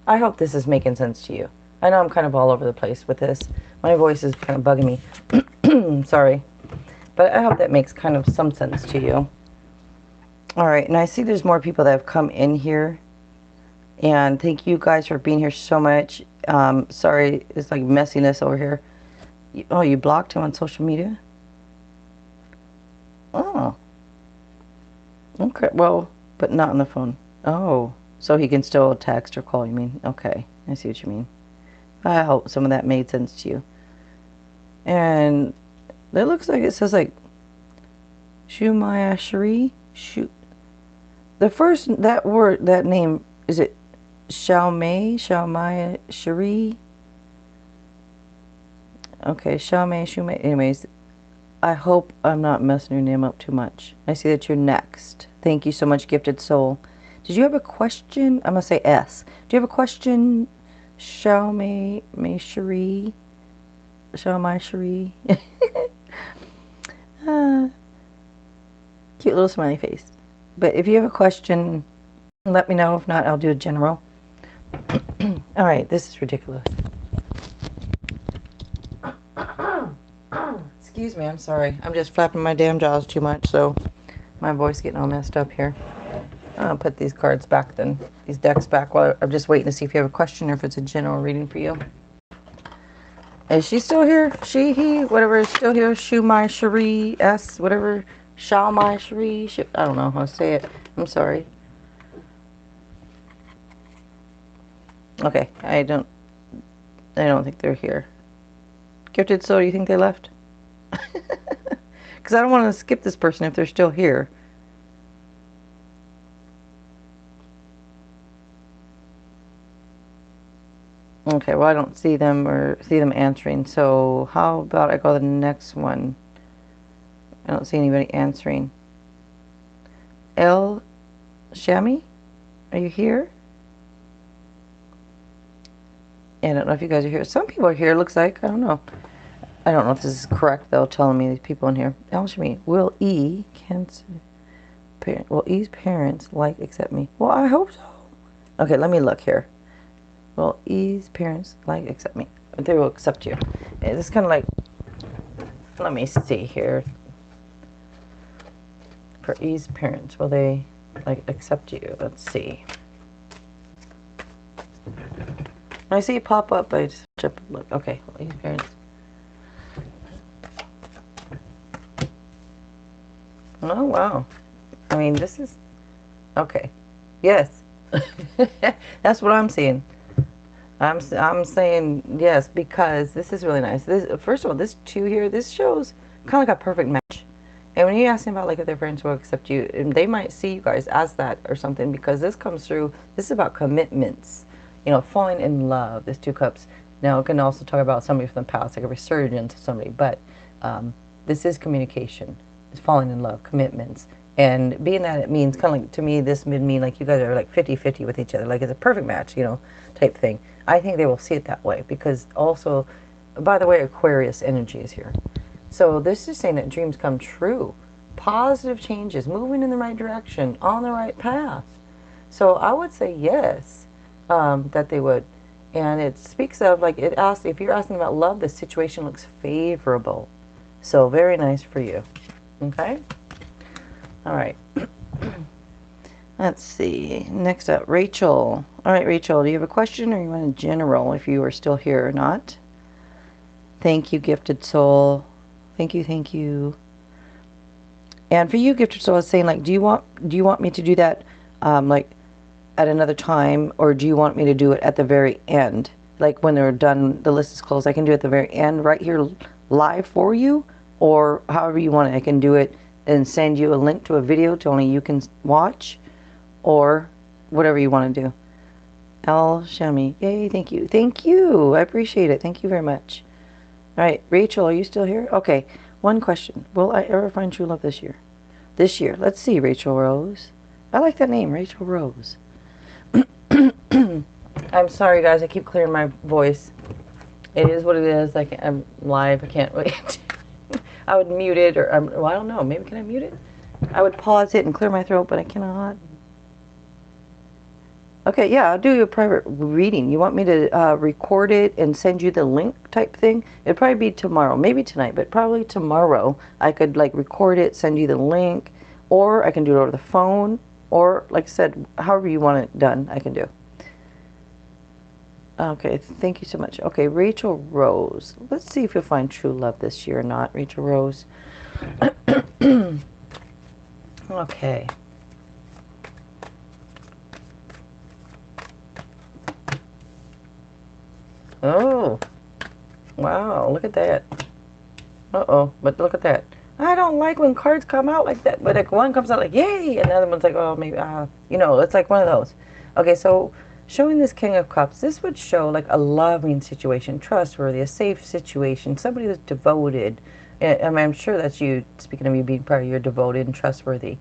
I hope this is making sense to you. I know I'm kind of all over the place with this. My voice is kind of bugging me. Sorry. But I hope that makes kind of some sense to you. All right, and I see there's more people that have come in here. And thank you guys for being here so much. Sorry, it's like messiness over here. Oh, you blocked him on social media? Oh. Okay, well, but not on the phone. Oh, so he can still text or call, you mean? Okay, I see what you mean. I hope some of that made sense to you. And it looks like it says like Shumaya Shari. Shoot. The first, that word, that name, is it Shalmaya Shari? Okay, Shumay. Anyways, I hope I'm not messing your name up too much. I see that you're next. Thank you so much, Gifted Soul. Did you have a question? I'm going to say S. Do you have a question, Shalmay Shari? Shalmay Shari? Cute little smiley face. But if you have a question, let me know. If not, I'll do a general. Alright, this is ridiculous. Excuse me, I'm sorry. I'm just flapping my damn jaws too much, so my voice getting all messed up here. I'll put these cards back then. These decks back while I'm just waiting to see if you have a question or if it's a general reading for you. Is she still here? She, he, whatever is still here. Shumai Shari, S, whatever. Shalmai Shari. I don't know how to say it. I'm sorry. Okay, I don't think they're here. Gifted Soul, do you think they left? Because I don't want to skip this person if they're still here. Okay, well, I don't see them or see them answering. So how about I go to the next one? I don't see anybody answering. El Shami, are you here? I don't know if you guys are here. Some people are here, it looks like. I don't know. I don't know if this is correct, though, telling me these people in here. El Shami, will E's parents like accept me? Well, I hope so. Okay, let me look here. Will E's parents like accept me? They will accept you. It's kind of like, let me see here. For E's parents, will they like accept you. Let's see. I see it pop up. I just look. Okay, these parents. Oh wow. I mean, this is okay. Yes, that's what I'm seeing. I'm saying yes because this is really nice. This first of all, this two here, this shows kind of like a perfect match. And when you ask them about like if their friends will accept you, and they might see you guys as that or something because this comes through. This is about commitments. You know, falling in love. This two cups. Now it can also talk about somebody from the past, like a resurgence of somebody. But this is communication. It's falling in love, commitments. And being that it means kind of like, to me, this would mean like you guys are like 50-50 with each other. Like it's a perfect match, you know, type thing. I think they will see it that way because also, by the way, Aquarius energy is here. So this is saying that dreams come true. Positive changes, moving in the right direction, on the right path. So I would say yes, that they would. And it speaks of, like, it asks, if you're asking about love, the situation looks favorable. So very nice for you. Okay? All right. Let's see. Next up, Rachel. All right, Rachel, do you have a question or you want a general if you are still here or not? Thank you, Gifted Soul. Thank you, thank you. And for you, Gifted Soul, I was saying, like, do you want me to do that, like, at another time, or do you want me to do it at the very end? Like, when they're done, the list is closed, I can do it at the very end right here live for you, or however you want it. I can do it and send you a link to a video to only you can watch, or whatever you want to do. Al Shami, yay, thank you. Thank you. I appreciate it. Thank you very much. All right, Rachel, are you still here? Okay, one question. Will I ever find true love this year? This year. Let's see, Rachel Rose. I like that name, Rachel Rose. I'm sorry, guys. I keep clearing my voice. It is what it is. I'm live. I can't wait. I would mute it, or well, I don't know. Maybe can I mute it? I would pause it and clear my throat, but I cannot. Okay, yeah, I'll do a private reading. You want me to record it and send you the link type thing? It'd probably be tomorrow, maybe tonight, but probably tomorrow. I could like record it, send you the link, or I can do it over the phone, or like I said, however you want it done, I can do. Okay, thank you so much. Okay, Rachel Rose. Let's see if you'll find true love this year or not, Rachel Rose. Okay. Oh, wow, look at that. Uh-oh, but look at that. I don't like when cards come out like that, but like one comes out like, yay, and the other one's like, oh, maybe, you know, it's like one of those. Okay, so showing this King of Cups, this would show like a loving situation, trustworthy, a safe situation, somebody that's devoted. I mean, I'm sure that's you, speaking of you being part of, you're devoted and trustworthy.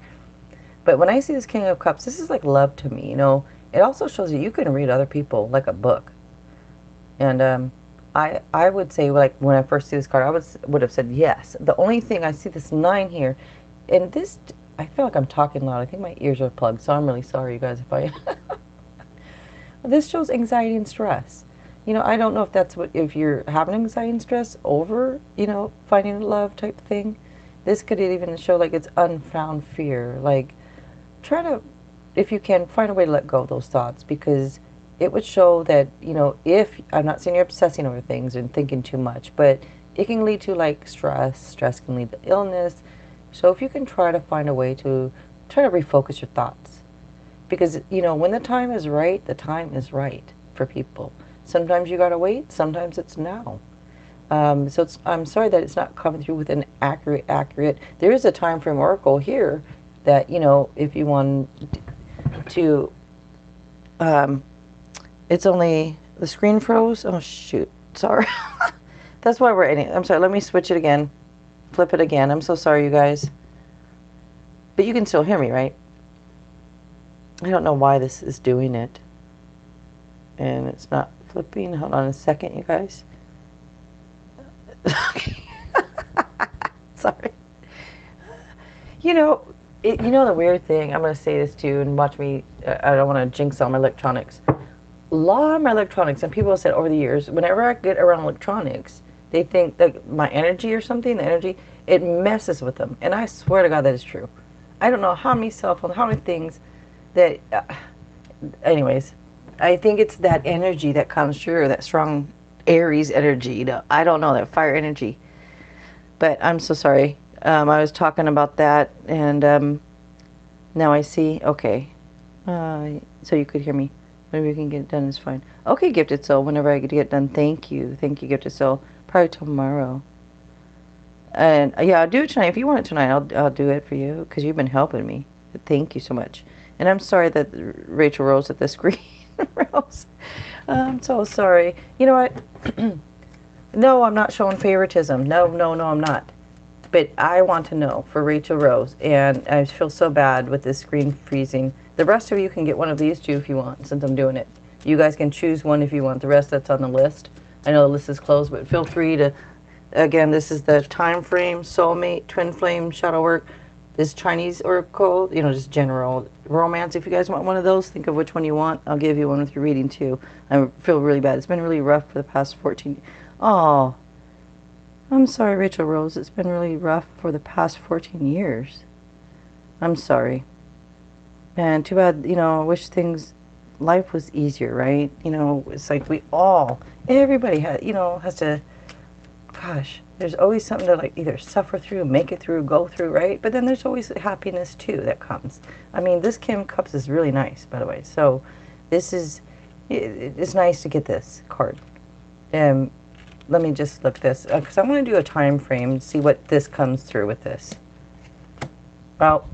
But when I see this King of Cups, this is like love to me, you know. It also shows that you can read other people like a book. And I would say, like, when I first see this card, I would have said yes. The only thing, I see this 9 here, and this, I feel like I'm talking loud. I think my ears are plugged, so I'm really sorry, you guys, if I... This shows anxiety and stress. You know, I don't know if that's what, if you're having anxiety and stress over, you know, finding love type thing. This could even show, like, it's unfound fear. Like, try to, if you can, find a way to let go of those thoughts, because it would show that, you know, if, I'm not saying you're obsessing over things and thinking too much, but it can lead to like stress. Stress can lead to illness. So if you can try to find a way to try to refocus your thoughts, because, you know, when the time is right, the time is right for people. Sometimes you gotta wait, sometimes it's now. So I'm sorry that it's not coming through with an accurate. There is a time frame oracle here that, you know, if you want to, it's only, the screen froze. Oh, shoot. Sorry. That's why we're ending. I'm sorry. Let me switch it again. Flip it again. I'm so sorry, you guys. But you can still hear me, right? I don't know why this is doing it. And it's not flipping. Hold on a second, you guys. Sorry. You know, you know the weird thing, I'm going to say this too, and watch me, I don't want to jinx all my electronics. A lot of my electronics, and people have said over the years, whenever I get around electronics, they think that my energy or something, the energy, it messes with them. And I swear to God that is true. I don't know how many cell phones, how many things that, anyways, I think it's that energy that comes through, that strong Aries energy, I don't know, that fire energy. But I'm so sorry. I was talking about that, and now I see. Okay. So you could hear me. Whenever you can get it done is fine. Okay, Gifted Soul. Whenever I get to get done, thank you. Thank you, Gifted Soul. Probably tomorrow. And yeah, I'll do it tonight. If you want it tonight, I'll do it for you because you've been helping me. Thank you so much. And I'm sorry that Rachel Rose at the screen. Rose. I'm so sorry. You know what? No, I'm not showing favoritism. No, no, no, I'm not. But I want to know for Rachel Rose, and I feel so bad with this screen freezing. The rest of you can get one of these two if you want, since I'm doing it. You guys can choose one if you want. The rest that's on the list. I know the list is closed, but feel free to. Again, this is the time frame, soulmate, twin flame, shadow work. This Chinese oracle, just general romance. If you guys want one of those, think of which one you want. I'll give you one with your reading too. I feel really bad. It's been really rough for the past 14. Oh. I'm sorry, Rachel Rose. It's been really rough for the past 14 years. I'm sorry. And too bad, I wish life was easier, right? It's like everybody has to, gosh, there's always something to either suffer through, make it through, go through, right? But then there's always happiness too that comes. I mean, this Kim Cups is really nice, by the way. So it's nice to get this card. Let me just look this, because I'm going to do a time frame, see what this comes through with this. About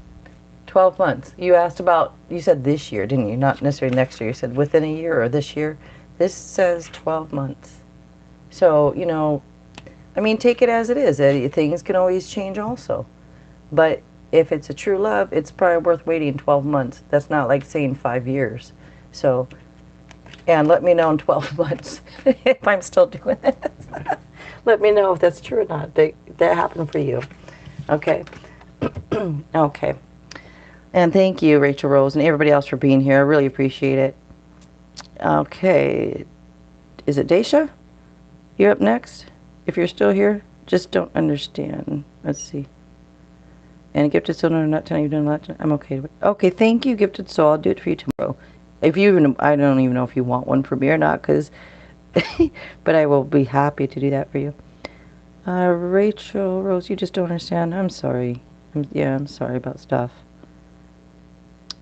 12 months. You said this year, didn't you? Not necessarily next year. You said within a year or this year. This says 12 months. So, take it as it is. Things can always change also. But if it's a true love, it's probably worth waiting 12 months. That's not like saying 5 years. So, and let me know in 12 months if I'm still doing this. Let me know if that's true or not. That happened for you. Okay. Okay. And thank you, Rachel Rose, and everybody else for being here. I really appreciate it. Okay. Is it Daisha? You're up next? If you're still here, just don't understand. Let's see. And Gifted Soul, no, not tonight. You've done a lot. I'm okay. Okay, thank you, Gifted Soul. I'll do it for you tomorrow. I don't even know if you want one from me or not, but I will be happy to do that for you. Rachel Rose, you just don't understand. I'm sorry. I'm sorry about stuff.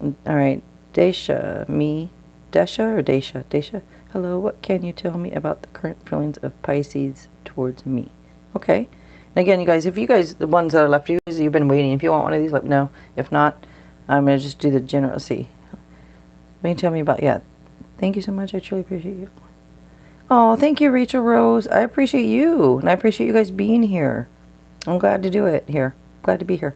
All right, Desha or Desha. Hello, what can you tell me about the current feelings of Pisces towards me? Okay. And again, you guys, if you guys, the ones that are left, you've been waiting. If you want one of these, let me know. If not, I'm going to just do the general. See. What can you tell me about? Yeah. Thank you so much. I truly appreciate you. Oh, thank you, Rachel Rose. I appreciate you. And I appreciate you guys being here. I'm glad to do it here. Glad to be here.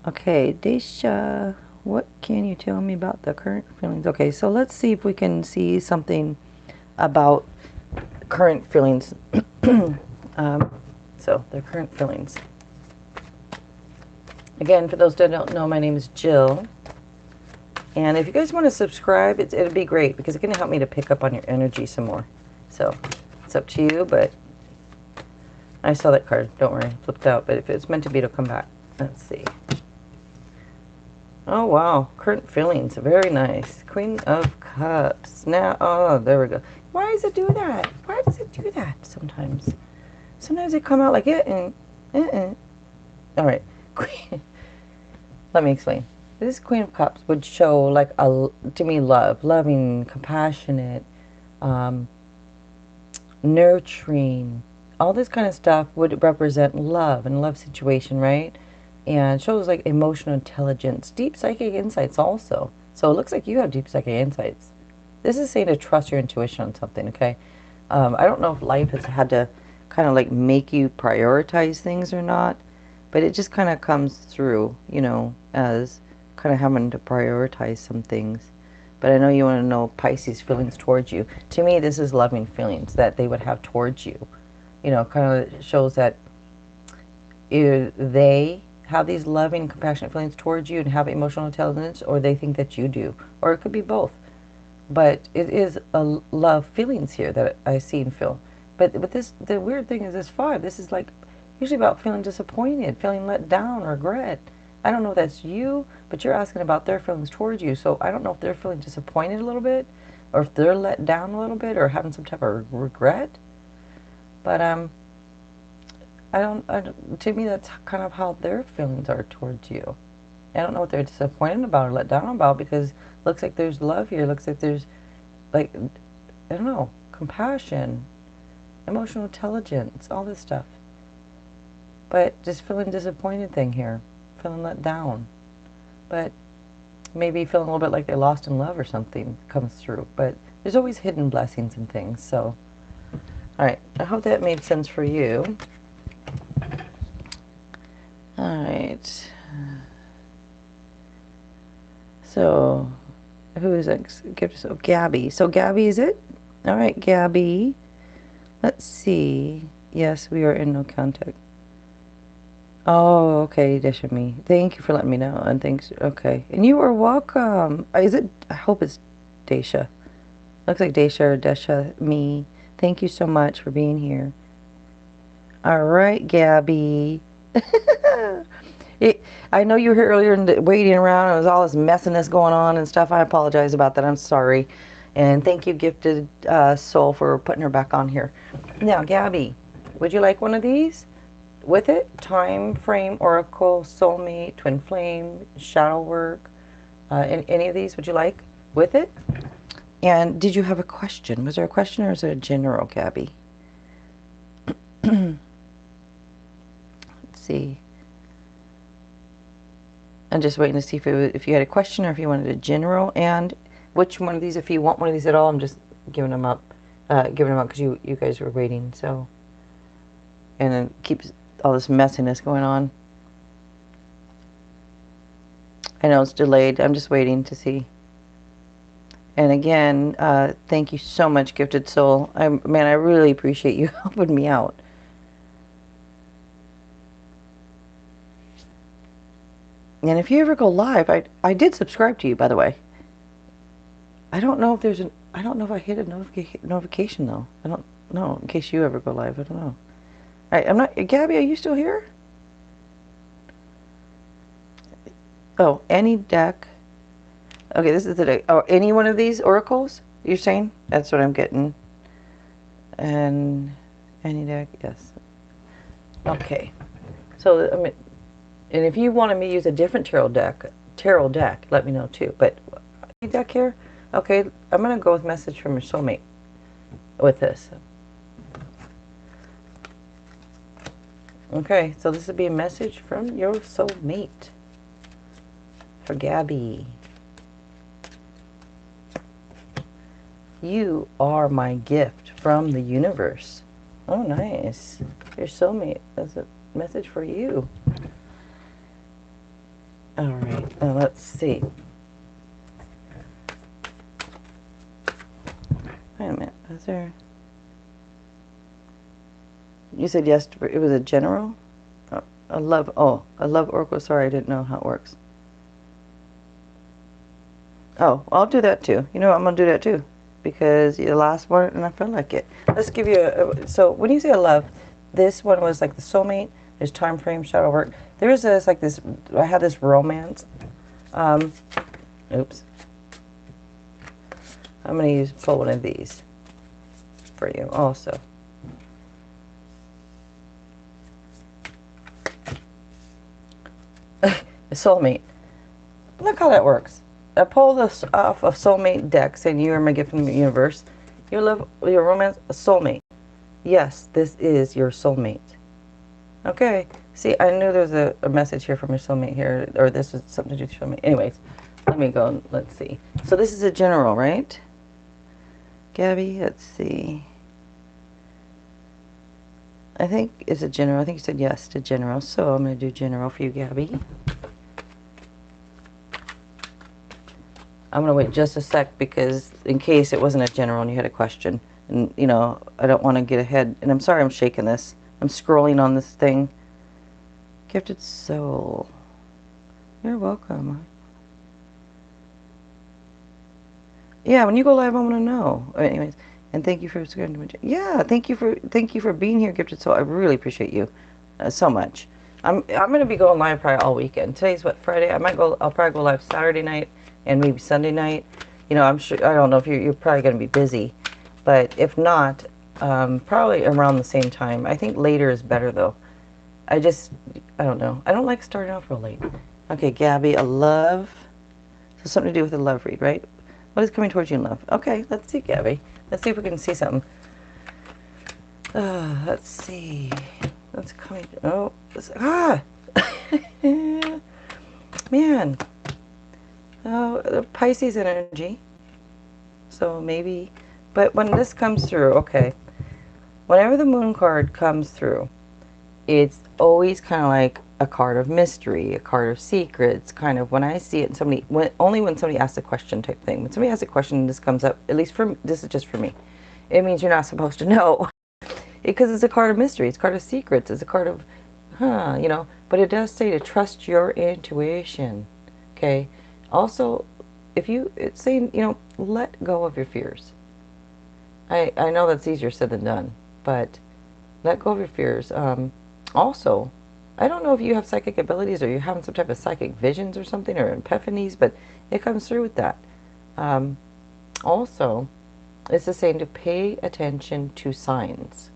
Okay, Desha, what can you tell me about the current feelings? Okay, so let's see if we can see something about current feelings. So, the current feelings. Again, for those that don't know, my name is Jill. And if you guys want to subscribe, it'd be great because it's going to help me to pick up on your energy some more. So, it's up to you, but I saw that card. Don't worry, flipped out. But if it's meant to be, it'll come back. Let's see. Oh, wow. Current feelings. Very nice. Queen of Cups. Now, oh, there we go. Why does it do that? Why does it do that sometimes? Sometimes they come out like it and All right. Let me explain. This Queen of Cups would show to me loving, compassionate, nurturing. All this kind of stuff would represent love and love situation, right? And shows like emotional intelligence, deep psychic insights also. So it looks like you have deep psychic insights. This is saying to trust your intuition on something, okay? I don't know if life has had to kind of make you prioritize things or not, but it just kind of comes through, as kind of having to prioritize some things. But I know you want to know Pisces' feelings towards you. To me, this is loving feelings that they would have towards you. Kind of shows that either they have these loving, compassionate feelings towards you and have emotional intelligence, or they think that you do. Or it could be both. But it is a love feelings here that I see and feel. But the weird thing is this 5. This is usually about feeling disappointed, feeling let down, regret. I don't know if that's you, but you're asking about their feelings towards you. So I don't know if they're feeling disappointed a little bit, or if they're let down a little bit, or having some type of regret. But to me, that's kind of how their feelings are towards you. I don't know what they're disappointed about or let down about, because it looks like there's love here. It looks like there's, like, I don't know, compassion, emotional intelligence, all this stuff. But just feeling disappointed thing here, feeling let down. But maybe feeling a little bit like they lost in love or something comes through. But there's always hidden blessings and things. So, all right, I hope that made sense for you. All right. So, who is it? So, Gabby. So, Gabby, is it? All right, Gabby. Let's see. Yes, we are in no contact. Oh, okay, Deshami. Thank you for letting me know. And thanks. Okay. And you are welcome. Is it? I hope it's Desha. Looks like Desha or Desha. Me. Thank you so much for being here. All right, Gabby. I know you were here earlier and waiting around. There was all this messiness going on and stuff. I apologize about that. I'm sorry. And thank you, Gifted Soul, for putting her back on here. Now, Gabby, would you like one of these? With it, Time Frame, Oracle, Soulmate, Twin Flame, Shadow Work. Any of these would you like with it? And did you have a question? Was there a question, or is it a general, Gabby? Let's see. I'm just waiting to see if you had a question or if you wanted a general. And which one of these, if you want one of these at all, I'm just giving them up. Because you guys were waiting. So, and it keeps all this messiness going on. I know it's delayed. I'm just waiting to see. And again, thank you so much, Gifted Soul. Man, I really appreciate you helping me out. And if you ever go live, I did subscribe to you, by the way. I don't know if there's I don't know if I hit a notification though. I don't know, in case you ever go live. I don't know. All right, I'm not, Gabby, are you still here? Oh, any deck. Okay, this is the deck. Oh, any one of these oracles, you're saying? That's what I'm getting. And any deck, yes. Okay. So, I mean, and if you wanted me to use a different tarot deck, let me know too. But any deck here? Okay, I'm going to go with Message from Your Soulmate with this. Okay, so this would be a message from your soulmate for Gabby. You are my gift from the universe. Oh, nice. Your soulmate. That's a message for you. All right, now let's see. Wait a minute. Is there... You said yes, it was a general? A love oracle. Sorry, I didn't know how it works. Oh, I'll do that too. You know what, I'm going to do that too. Because the last one, and I feel like it. Let's give you so when you say a love, this one was like the soulmate. There's time frame, shadow work. There's this, like this, I had this romance. Oops. I'm going to pull one of these for you also. A soulmate. Look how that works. I pull this off a soulmate deck saying you are my gift from the universe. Your love, your romance, a soulmate. Yes, this is your soulmate. Okay. See, I knew there was a message here from your soulmate here, or this was something to do with your soulmate. Anyways, let me go and let's see. So this is a general, right? Gabby, let's see. I think it's a general. I think you said yes to general. So I'm going to do general for you, Gabby. I'm going to wait just a sec because in case it wasn't a general and you had a question. And, you know, I don't want to get ahead. And I'm sorry I'm shaking this. I'm scrolling on this thing. Gifted Soul. You're welcome. Yeah, when you go live, I want to know. Anyways, and thank you for subscribing to my channel. Yeah, thank you for being here, Gifted Soul. I really appreciate you so much. I'm going to be going live probably all weekend. Today's what, Friday? I'll probably go live Saturday night and maybe Sunday night. You know, I'm sure, I don't know if you're probably going to be busy, but if not, probably around the same time. I think later is better though. I don't know. I don't like starting off real late. Okay, Gabby, a love. So something to do with a love read, right? What is coming towards you in love? Okay, let's see, Gabby. Let's see if we can see something. Let's see. What's coming? Oh, man. Oh, the Pisces energy. So maybe, but when this comes through, okay. Whenever the moon card comes through, it's always kind of like a card of mystery, a card of secrets, kind of when I see it, only when somebody asks a question type thing. When somebody asks a question, this comes up, at least this is just for me. It means you're not supposed to know. Because it's a card of mystery, it's a card of secrets, it's a card of, you know, but it does say to trust your intuition, okay? Also, it's saying, you know, let go of your fears. I know that's easier said than done, but let go of your fears. Also, I don't know if you have psychic abilities or you're having some type of psychic visions or something or epiphanies, but it comes through with that. Also, it's just saying to pay attention to signs.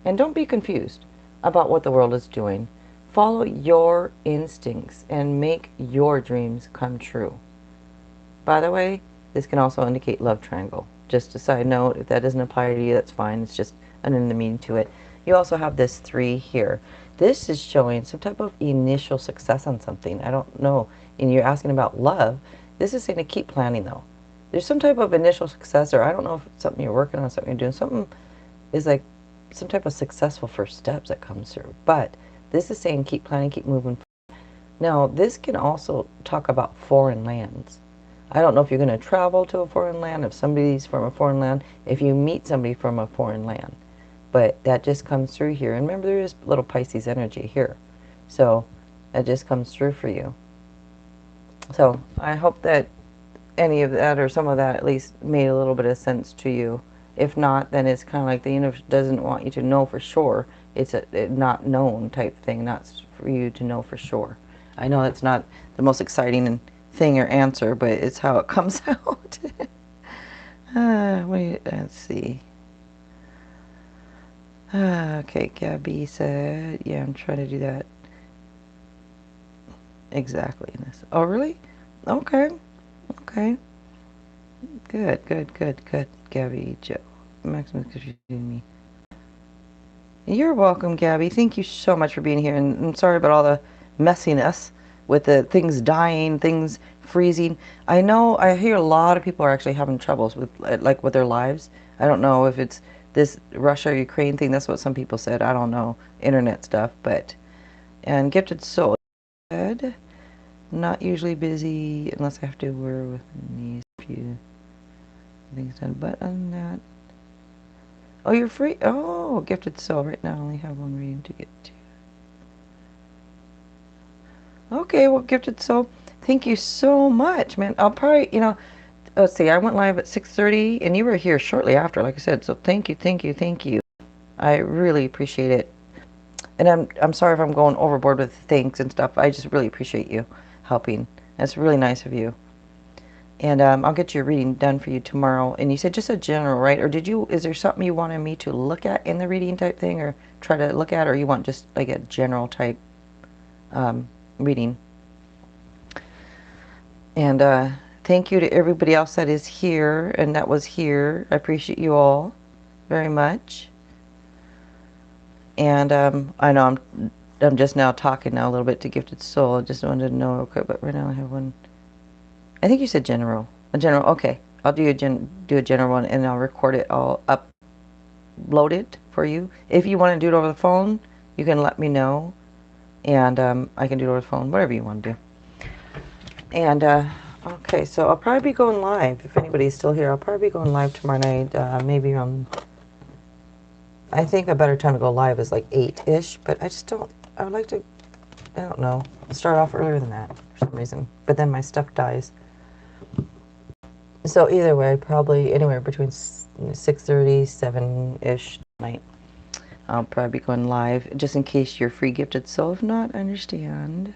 And don't be confused about what the world is doing. Follow your instincts and make your dreams come true. By the way, this can also indicate love triangle. Just a side note, if that doesn't apply to you, that's fine. It's just an in the meaning to it. You also have this 3 here. This is showing some type of initial success on something. I don't know. And you're asking about love. This is saying to keep planning though. There's some type of initial success, or I don't know if it's something you're working on, something you're doing. Something is like some type of successful first steps that comes through. But this is saying keep planning, keep moving. Now, this can also talk about foreign lands. I don't know if you're going to travel to a foreign land, if somebody's from a foreign land, if you meet somebody from a foreign land. But that just comes through here. And remember, there is little Pisces energy here. So that just comes through for you. So I hope that any of that or some of that at least made a little bit of sense to you. If not, then it's kind of like the universe doesn't want you to know for sure. It's a not known type thing, not for you to know for sure. I know that's not the most exciting thing or answer, but it's how it comes out. Let's see. Okay, Gabby said, yeah, I'm trying to do that. Exactly. Oh, really? Okay. Okay. Good. Gabby, Joe. Maximus confusing me. You're welcome, Gabby. Thank you so much for being here. And I'm sorry about all the messiness with the things dying, things freezing. I know, I hear a lot of people are actually having troubles with, like, with their lives. I don't know if it's this Russia-Ukraine thing. That's what some people said. I don't know. Internet stuff. But, and Gifted Soul said, not usually busy unless I have to work with these few things done. But other than that, oh, you're free. Oh, Gifted Soul. Right now I only have one reading to get to. Okay, well, Gifted Soul, thank you so much, man. I'll probably, you know, let's see, I went live at 6:30 and you were here shortly after, like I said. So thank you. I really appreciate it. And I'm sorry if I'm going overboard with thanks and stuff. I just really appreciate you helping. That's really nice of you. And I'll get your reading done for you tomorrow. And you said just a general, right? Or is there something you wanted me to look at in the reading type thing or try to look at, or you want just like a general type reading? And thank you to everybody else that is here and that was here. I appreciate you all very much. And I know I'm just now talking now a little bit to Gifted Soul. I just wanted to know real quick, but right now I have one. I think you said general. A general. Okay, I'll do a general one, and I'll record it. I'll upload it for you. If you want to do it over the phone, you can let me know, and I can do it over the phone. Whatever you want to do. And okay, so I'll probably be going live if anybody's still here. I'll probably be going live tomorrow night, maybe around. I think a better time to go live is like 8-ish, but I just don't. I would like to. I don't know. Start off earlier than that for some reason, but then my stuff dies. So either way, probably anywhere between 6:30, 7-ish night. I'll probably be going live just in case you're free gifted. So if not, I understand.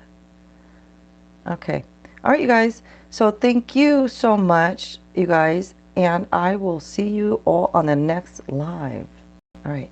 Okay. All right, you guys. So thank you so much, you guys. And I will see you all on the next live. All right.